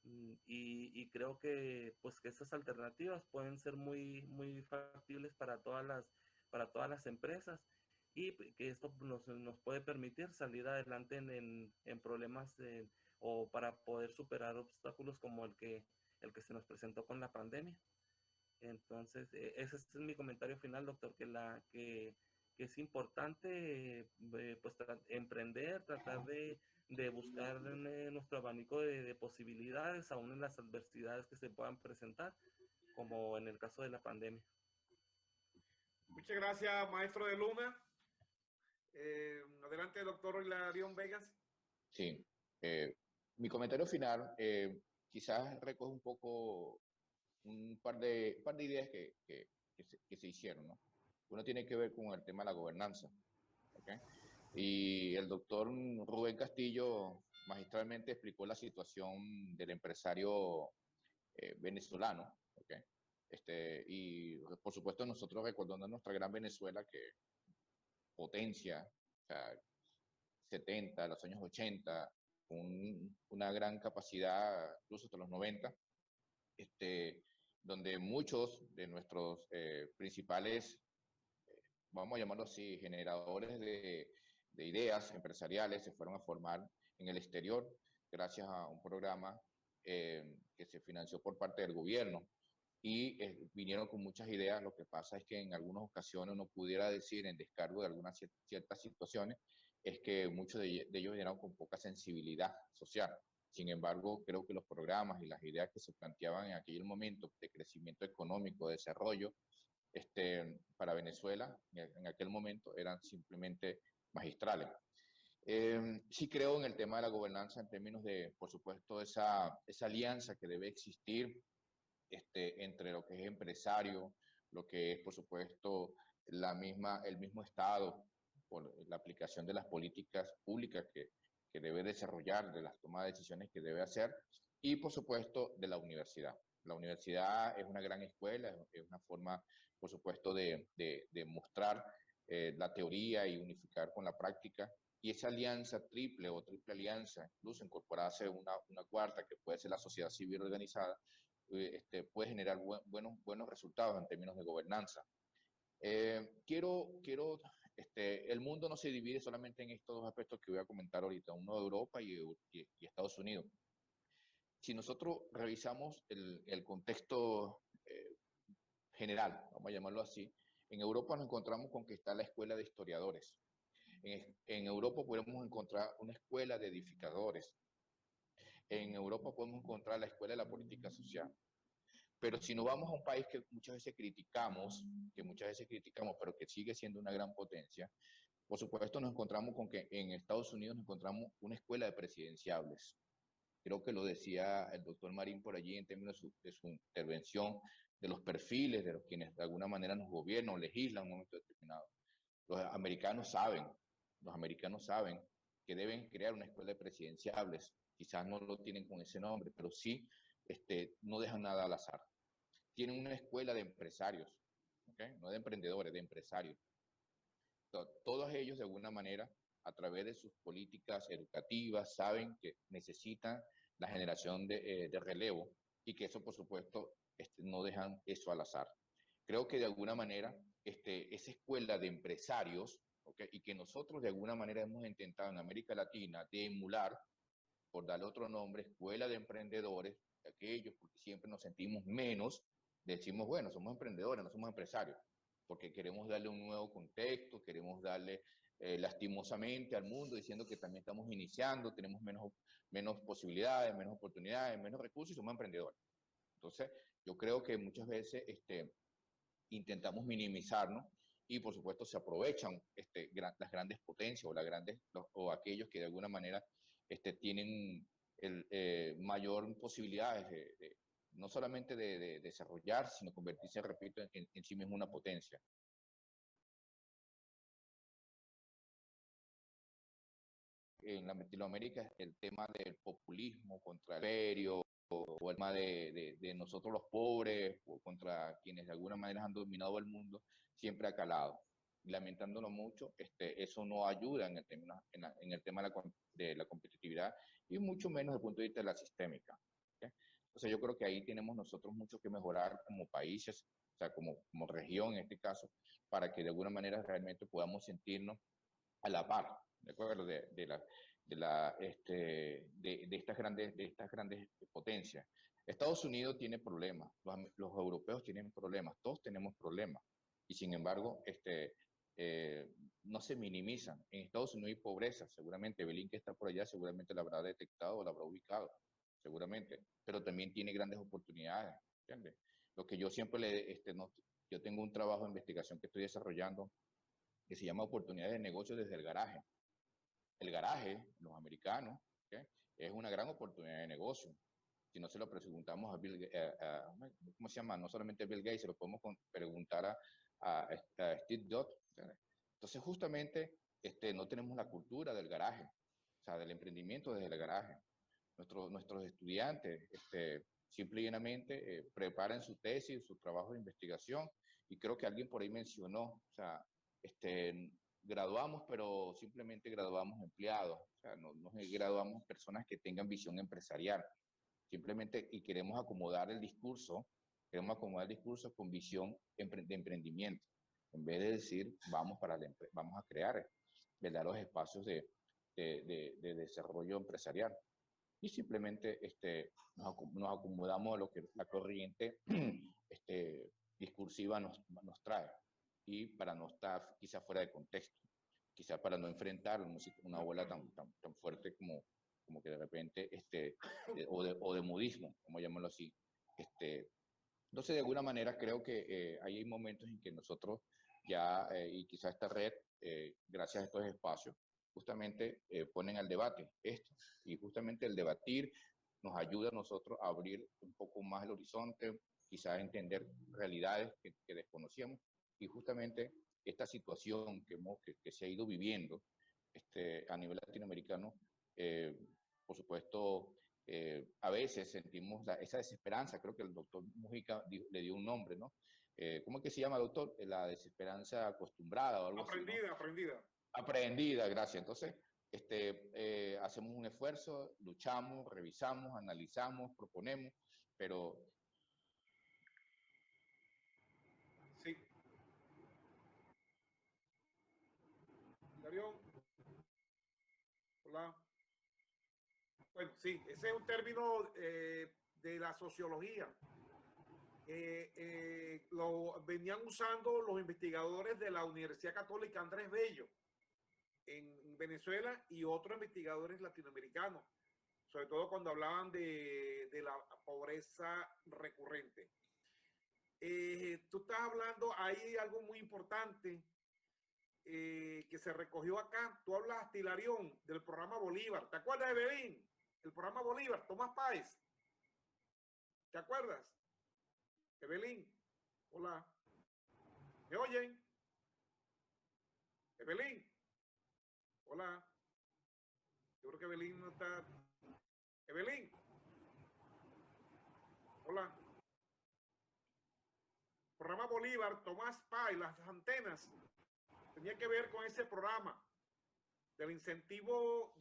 Y creo que pues que esas alternativas pueden ser muy, muy factibles para todas las empresas, y que esto nos puede permitir salir adelante en problemas o para poder superar obstáculos como el que se nos presentó con la pandemia. Entonces, ese es mi comentario final, doctor, que es importante pues emprender, tratar de buscar nuestro abanico de posibilidades, aún en las adversidades que se puedan presentar, como en el caso de la pandemia. Muchas gracias, maestro de Luna. Adelante, doctor Hilarión Vegas. Sí, mi comentario final quizás recoge un poco un par de ideas que se hicieron, ¿no? Uno tiene que ver con el tema de la gobernanza, ¿okay? Y el doctor Rubén Castillo magistralmente explicó la situación del empresario venezolano, ¿okay? Y por supuesto nosotros recordando nuestra gran Venezuela, que potencia, o sea, 70, los años 80, una gran capacidad, incluso hasta los 90, donde muchos de nuestros principales, vamos a llamarlo así, generadores de ideas empresariales se fueron a formar en el exterior gracias a un programa que se financió por parte del gobierno, y vinieron con muchas ideas. Lo que pasa es que en algunas ocasiones uno pudiera decir, en descargo de algunas ciertas situaciones, es que muchos de ellos vinieron con poca sensibilidad social. Sin embargo, creo que los programas y las ideas que se planteaban en aquel momento de crecimiento económico, de desarrollo, para Venezuela en aquel momento eran simplemente magistrales. Sí creo en el tema de la gobernanza en términos de, por supuesto, esa alianza que debe existir entre lo que es empresario, lo que es, por supuesto, el mismo Estado, por la aplicación de las políticas públicas que debe desarrollar, de las tomas de decisiones que debe hacer, y, por supuesto, de la universidad. La universidad es una gran escuela, es una forma, por supuesto, de mostrar la teoría y unificar con la práctica, y esa alianza triple o triple alianza, incluso incorporarse una cuarta, que puede ser la sociedad civil organizada, puede generar buenos resultados en términos de gobernanza. El mundo no se divide solamente en estos dos aspectos que voy a comentar ahorita, uno de Europa y Estados Unidos. Si nosotros revisamos el contexto general, vamos a llamarlo así, en Europa nos encontramos con que está la escuela de historiadores. En Europa podemos encontrar una escuela de edificadores. En Europa podemos encontrar la escuela de la política social. Pero si nos vamos a un país que muchas veces criticamos, pero que sigue siendo una gran potencia, por supuesto nos encontramos con que en Estados Unidos nos encontramos una escuela de presidenciables. Creo que lo decía el doctor Marín por allí en términos de su intervención, de los perfiles de los quienes de alguna manera nos gobiernan o legislan en un momento determinado. Los americanos saben que deben crear una escuela de presidenciables. Quizás no lo tienen con ese nombre, pero sí no dejan nada al azar. Tienen una escuela de empresarios, ¿okay? No de emprendedores, de empresarios. Todos ellos, de alguna manera, a través de sus políticas educativas, saben que necesitan la generación de relevo y que eso, por supuesto, no dejan eso al azar. Creo que de alguna manera esa escuela de empresarios, ¿okay? Y que nosotros de alguna manera hemos intentado en América Latina de emular, por darle otro nombre, escuela de emprendedores, de aquellos, porque siempre nos sentimos menos, decimos, bueno, somos emprendedores, no somos empresarios, porque queremos darle un nuevo contexto, queremos darle lastimosamente al mundo, diciendo que también estamos iniciando, tenemos menos posibilidades, menos oportunidades, menos recursos y somos emprendedores. Entonces, yo creo que muchas veces intentamos minimizarnos y por supuesto se aprovechan las grandes potencias o aquellos que de alguna manera tienen mayor posibilidades no solamente de desarrollar, sino convertirse, repito, en sí mismo una potencia. En Latinoamérica el tema del populismo contra el imperio, o el tema de nosotros los pobres, o contra quienes de alguna manera han dominado el mundo, siempre ha calado. Y lamentándolo mucho, eso no ayuda en el tema de la competitividad y mucho menos desde el punto de vista de la sistémica. ¿Okay? Entonces yo creo que ahí tenemos nosotros mucho que mejorar como países, o sea, como región en este caso, para que de alguna manera realmente podamos sentirnos a la par, ¿de acuerdo? De estas grandes potencias. Estados Unidos tiene problemas, los europeos tienen problemas, todos tenemos problemas, y sin embargo, no se minimizan. En Estados Unidos hay pobreza, seguramente Belín, que está por allá, seguramente la habrá detectado o la habrá ubicado, seguramente, pero también tiene grandes oportunidades, ¿entiendes? Lo que yo siempre yo tengo un trabajo de investigación que estoy desarrollando que se llama Oportunidades de Negocio desde el Garaje. El garaje, los americanos, ¿okay? Es una gran oportunidad de negocio. Si no se lo preguntamos a ¿cómo se llama? No solamente a Bill Gates, se lo podemos preguntar a Steve Jobs. Entonces, justamente, no tenemos la cultura del garaje, o sea, del emprendimiento desde el garaje. Nuestros estudiantes, simple y llanamente, preparan su tesis, su trabajo de investigación, y creo que alguien por ahí mencionó, o sea, graduamos, pero simplemente graduamos empleados, o sea, no graduamos personas que tengan visión empresarial, simplemente, y queremos acomodar el discurso con visión de emprendimiento, en vez de decir, vamos a crear, ¿verdad?, los espacios de desarrollo empresarial. Y simplemente nos acomodamos a lo que la corriente discursiva nos trae, y para no estar quizás fuera de contexto, quizás para no enfrentar una ola tan fuerte como que de repente, o de modismo, como llamarlo así. Entonces, de alguna manera, creo que hay momentos en que nosotros ya, y quizás esta red, gracias a estos espacios, justamente ponen al debate esto, y justamente el debatir nos ayuda a nosotros a abrir un poco más el horizonte, quizás entender realidades que desconocíamos, y justamente esta situación que se ha ido viviendo a nivel latinoamericano, por supuesto, a veces sentimos esa desesperanza. Creo que el doctor Mujica le dio un nombre, ¿no? ¿Cómo es que se llama, doctor? La desesperanza acostumbrada o algo así, ¿no? Aprendida, gracias. Entonces, hacemos un esfuerzo, luchamos, revisamos, analizamos, proponemos, pero... Sí. Hilarión. Hola. Bueno, sí, ese es un término de la sociología. Lo venían usando los investigadores de la Universidad Católica Andrés Bello en Venezuela y otros investigadores latinoamericanos, sobre todo cuando hablaban de la pobreza recurrente. Tú estás hablando, hay algo muy importante que se recogió acá. Tú hablas, Hilarión, del programa Bolívar. ¿Te acuerdas de Belín? el programa Bolívar, Tomás Páez. ¿Te acuerdas? Evelyn, hola. ¿Me oyen? Evelyn, hola. Yo creo que Evelyn no está. Evelyn, hola. Programa Bolívar, Tomás Páez, las antenas. Tenía que ver con ese programa del incentivo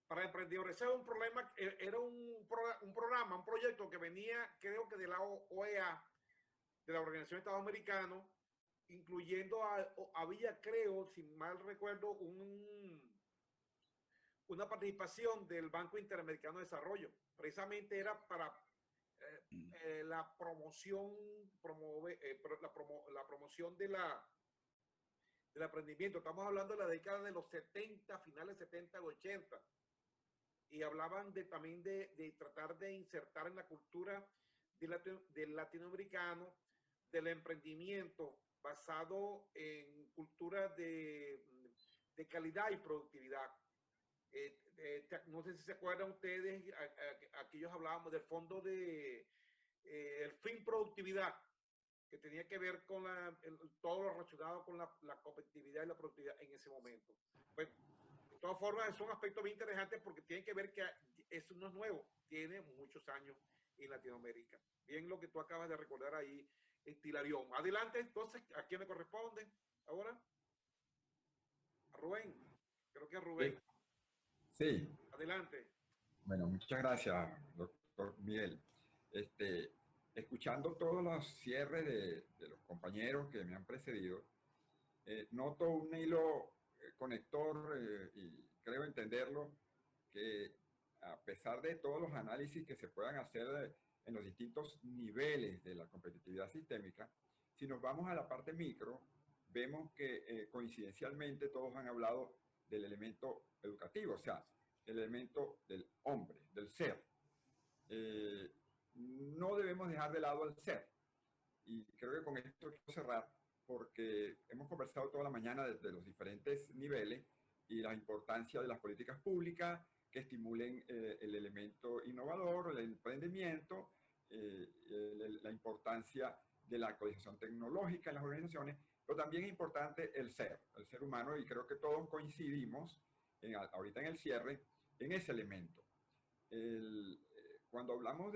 para emprendedores. Ese era un problema, era un programa, un proyecto que venía, creo que de la OEA, de la Organización de Estados Americanos, incluyendo había, creo, si mal recuerdo, una participación del Banco Interamericano de Desarrollo. Precisamente era para la promoción, la promoción del aprendimiento. Estamos hablando de la década de los 70, finales 70 y 80. Y hablaban también de tratar de insertar en la cultura del latinoamericano, del emprendimiento basado en culturas de calidad y productividad. No sé si se acuerdan ustedes, aquí ellos hablábamos del fondo de el fin productividad, que tenía que ver con todo lo relacionado con la competitividad y la productividad en ese momento. Pues, de todas formas, son aspectos bien interesantes porque tienen que ver que eso no es nuevo, tiene muchos años en Latinoamérica. Bien lo que tú acabas de recordar ahí, Hilarión. Adelante, entonces, ¿a quién le corresponde ahora? A Rubén, creo que a Rubén. Sí. Adelante. Bueno, muchas gracias, doctor Miguel. Escuchando todos los cierres de los compañeros que me han precedido, noto un hilo conector y creo entenderlo, que a pesar de todos los análisis que se puedan hacer en los distintos niveles de la competitividad sistémica, si nos vamos a la parte micro, vemos que coincidencialmente todos han hablado del elemento educativo, o sea, el elemento del hombre, del ser. No debemos dejar de lado al ser. Y creo que con esto quiero cerrar, porque hemos conversado toda la mañana de los diferentes niveles y la importancia de las políticas públicas que estimulen el elemento innovador, el emprendimiento, la importancia de la actualización tecnológica en las organizaciones, pero también es importante el ser humano, y creo que todos coincidimos ahorita en el cierre en ese elemento. Cuando hablamos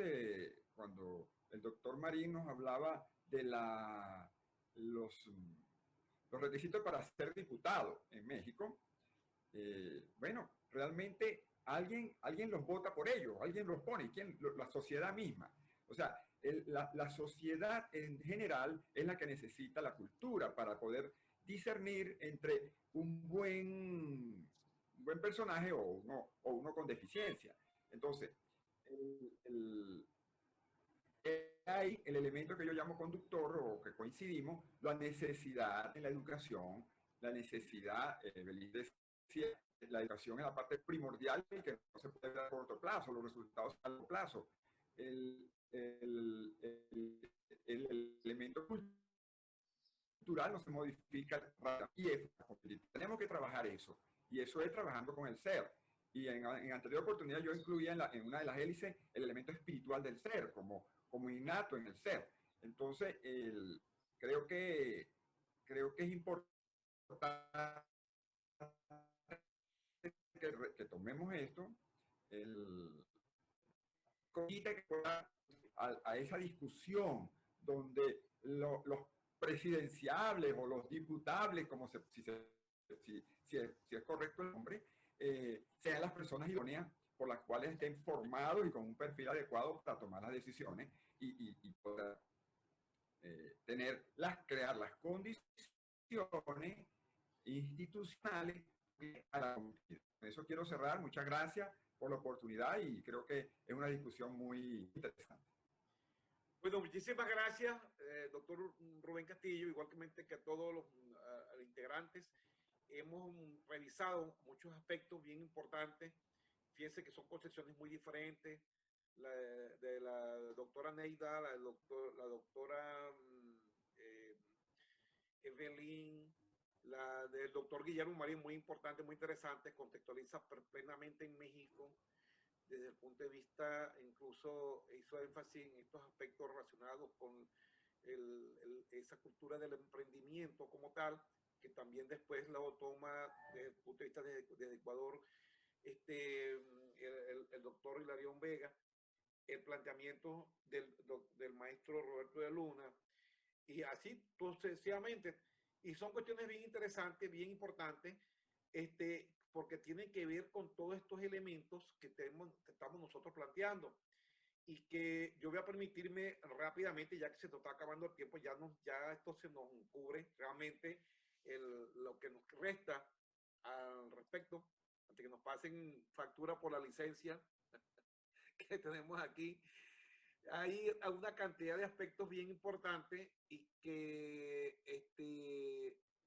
cuando el doctor Marín nos hablaba de los requisitos para ser diputado en México, bueno, realmente alguien los vota por ellos, alguien los pone, la sociedad misma. O sea, la sociedad en general es la que necesita la cultura para poder discernir entre un buen personaje o uno con deficiencia. Entonces, hay el elemento que yo llamo conductor, o que coincidimos, la necesidad en la educación, la necesidad, decía, la educación es la parte primordial y que no se puede ver a corto plazo, los resultados a largo plazo. El elemento cultural no se modifica y tenemos que trabajar eso, y eso es trabajando con el ser. Y en anterior oportunidad yo incluía en una de las hélices el elemento espiritual del ser, como innato en el ser. Entonces, creo que es importante que tomemos esto, a esa discusión donde los presidenciables o los diputables, como si es correcto el nombre, sean las personas idóneas por las cuales estén formados y con un perfil adecuado para tomar las decisiones y poder crear las condiciones institucionales a la comunidad. Con eso quiero cerrar. Muchas gracias por la oportunidad y creo que es una discusión muy interesante. Bueno, muchísimas gracias, doctor Rubén Castillo, igualmente que a todos los integrantes. Hemos revisado muchos aspectos bien importantes. Fíjense que son concepciones muy diferentes. De la doctora Neida, la doctora Evelyn, La del doctor Guillermo Marín, muy importante, muy interesante, contextualiza plenamente en México desde el punto de vista, incluso hizo énfasis en estos aspectos relacionados con esa cultura del emprendimiento como tal, que también después lo toma desde el punto de vista de Ecuador, el doctor Hilarión Vega, el planteamiento del maestro Roberto de Luna, y así sucesivamente. Y son cuestiones bien interesantes, bien importantes, porque tienen que ver con todos estos elementos que estamos nosotros planteando. Y que yo voy a permitirme rápidamente, ya que se nos está acabando el tiempo, ya esto se nos cubre realmente lo que nos resta al respecto, antes que nos pasen factura por la licencia que tenemos aquí. Hay una cantidad de aspectos bien importantes y que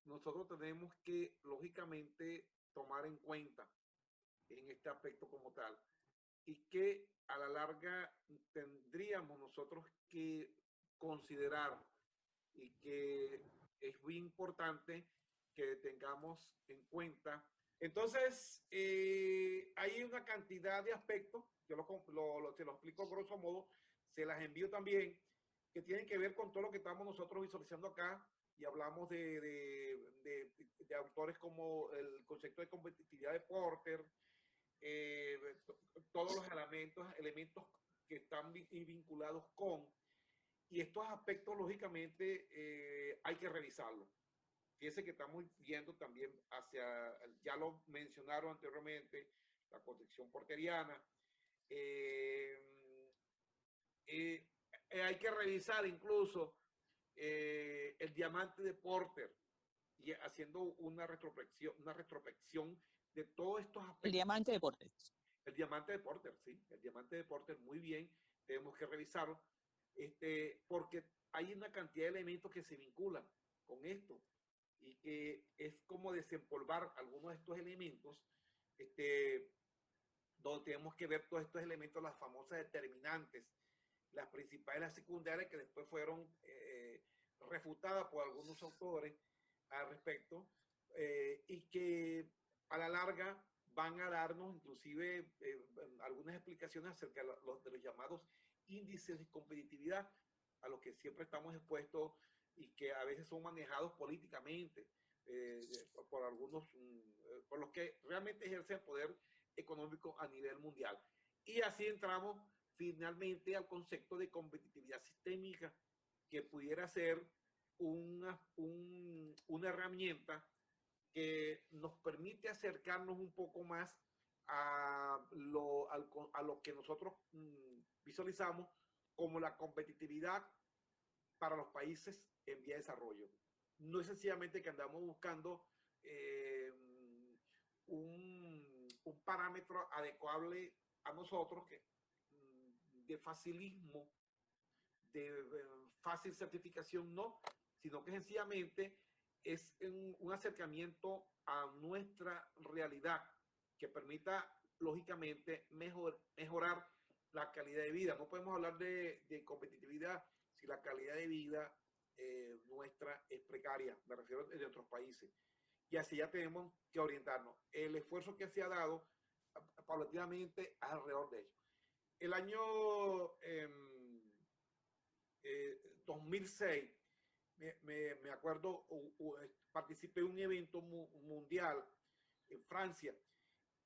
nosotros tenemos que, lógicamente, tomar en cuenta en este aspecto como tal. Y que a la larga tendríamos nosotros que considerar y que es muy importante que tengamos en cuenta. Entonces, hay una cantidad de aspectos, yo se los explico grosso modo, se las envío también, que tienen que ver con todo lo que estamos nosotros visualizando acá, y hablamos de autores como el concepto de competitividad de Porter, todos los elementos que están vinculados con, y estos aspectos lógicamente hay que revisarlos. Fíjense que estamos viendo también ya lo mencionaron anteriormente, la concepción porteriana. Hay que revisar incluso el diamante de Porter, y haciendo una retrospección de todos estos aspectos. El diamante de Porter. El diamante de Porter, sí. El diamante de Porter, muy bien. Tenemos que revisarlo. Porque hay una cantidad de elementos que se vinculan con esto. Y que es como desempolvar algunos de estos elementos, donde tenemos que ver todos estos elementos, las famosas determinantes, las principales, las secundarias, que después fueron refutadas por algunos autores al respecto, y que a la larga van a darnos inclusive algunas explicaciones acerca de los llamados índices de competitividad, a los que siempre estamos expuestos y que a veces son manejados políticamente por algunos, por los que realmente ejercen poder económico a nivel mundial. Y así entramos finalmente al concepto de competitividad sistémica, que pudiera ser una herramienta que nos permite acercarnos un poco más a lo que nosotros visualizamos como la competitividad para los países en vía de desarrollo. No es sencillamente que andamos buscando un parámetro adecuable a nosotros, de facilismo, de fácil certificación, no, sino que sencillamente es un acercamiento a nuestra realidad que permita, lógicamente, mejorar la calidad de vida. No podemos hablar de competitividad si la calidad de vida nuestra es precaria, me refiero de otros países. Y así ya tenemos que orientarnos. El esfuerzo que se ha dado paulatinamente alrededor de ello. El año 2006, me acuerdo, participé en un evento mundial en Francia,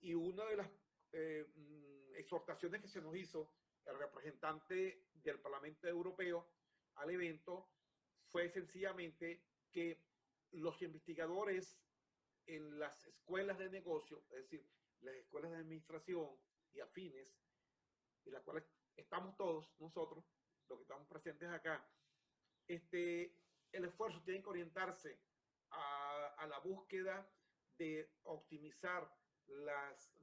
y una de las exhortaciones que se nos hizo el representante del Parlamento Europeo al evento fue sencillamente que los investigadores en las escuelas de negocio, es decir, las escuelas de administración y afines, en las cuales estamos todos nosotros, los que estamos presentes acá, el esfuerzo tiene que orientarse a la búsqueda de optimizar las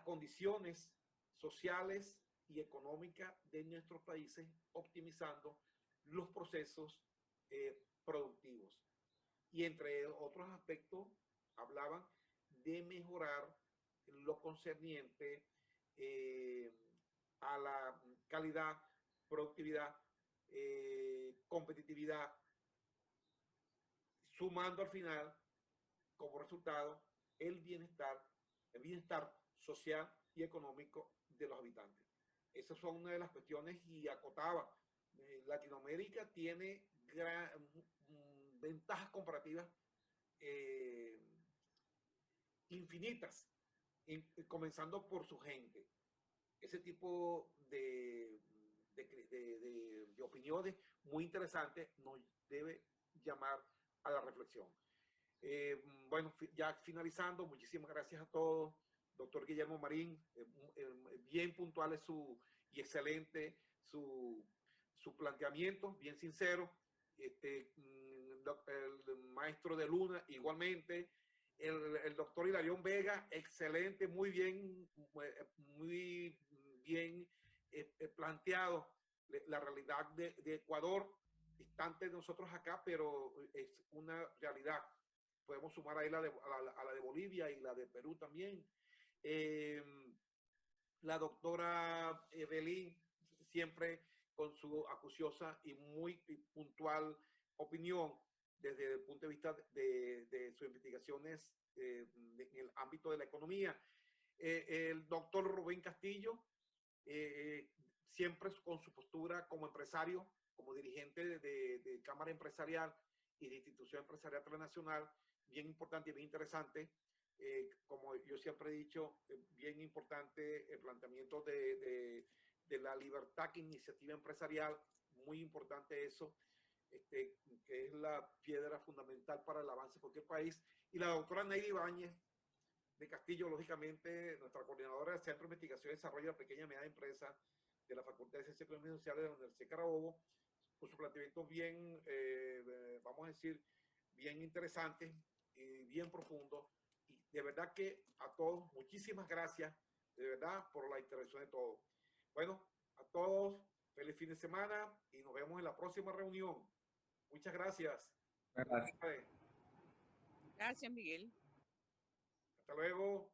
condiciones sociales y económicas de nuestros países, optimizando los procesos productivos. Y entre otros aspectos, hablaban de mejorar lo concerniente a la calidad, productividad, competitividad, sumando al final, como resultado, el bienestar social y económico de los habitantes. Esas son una de las cuestiones, y acotaba, Latinoamérica tiene ventajas comparativas infinitas, comenzando por su gente. Ese tipo de opiniones muy interesantes nos debe llamar a la reflexión. Bueno, ya finalizando, muchísimas gracias a todos. Doctor Guillermo Marín, bien puntual y excelente su planteamiento, bien sincero. El maestro de Luna, igualmente. El doctor Hilarión Vega, excelente, muy bien planteado la realidad de Ecuador, distante de nosotros acá, pero es una realidad. Podemos sumar ahí a la de Bolivia y la de Perú también. La doctora Evelyn, siempre con su acuciosa y muy puntual opinión desde el punto de vista de sus investigaciones en el ámbito de la economía. El doctor Rubén Castillo, siempre con su postura como empresario, como dirigente de Cámara Empresarial y de Institución Empresarial Transnacional, bien importante y bien interesante. Como yo siempre he dicho, bien importante el planteamiento de la libertad que iniciativa empresarial, muy importante eso, que es la piedra fundamental para el avance de cualquier país. Y la doctora Neidy Ibáñez de Castillo, lógicamente, nuestra coordinadora del Centro de Investigación y Desarrollo de la Pequeña y Mediana Empresa de la Facultad de Ciencias Económicas y Sociales de la Universidad de Carabobo, con su planteamiento bien, vamos a decir, bien interesante y bien profundo. Y de verdad que a todos, muchísimas gracias, de verdad, por la intervención de todos. Bueno, a todos, feliz fin de semana y nos vemos en la próxima reunión. Muchas gracias. Gracias. Gracias, Miguel. Hasta luego.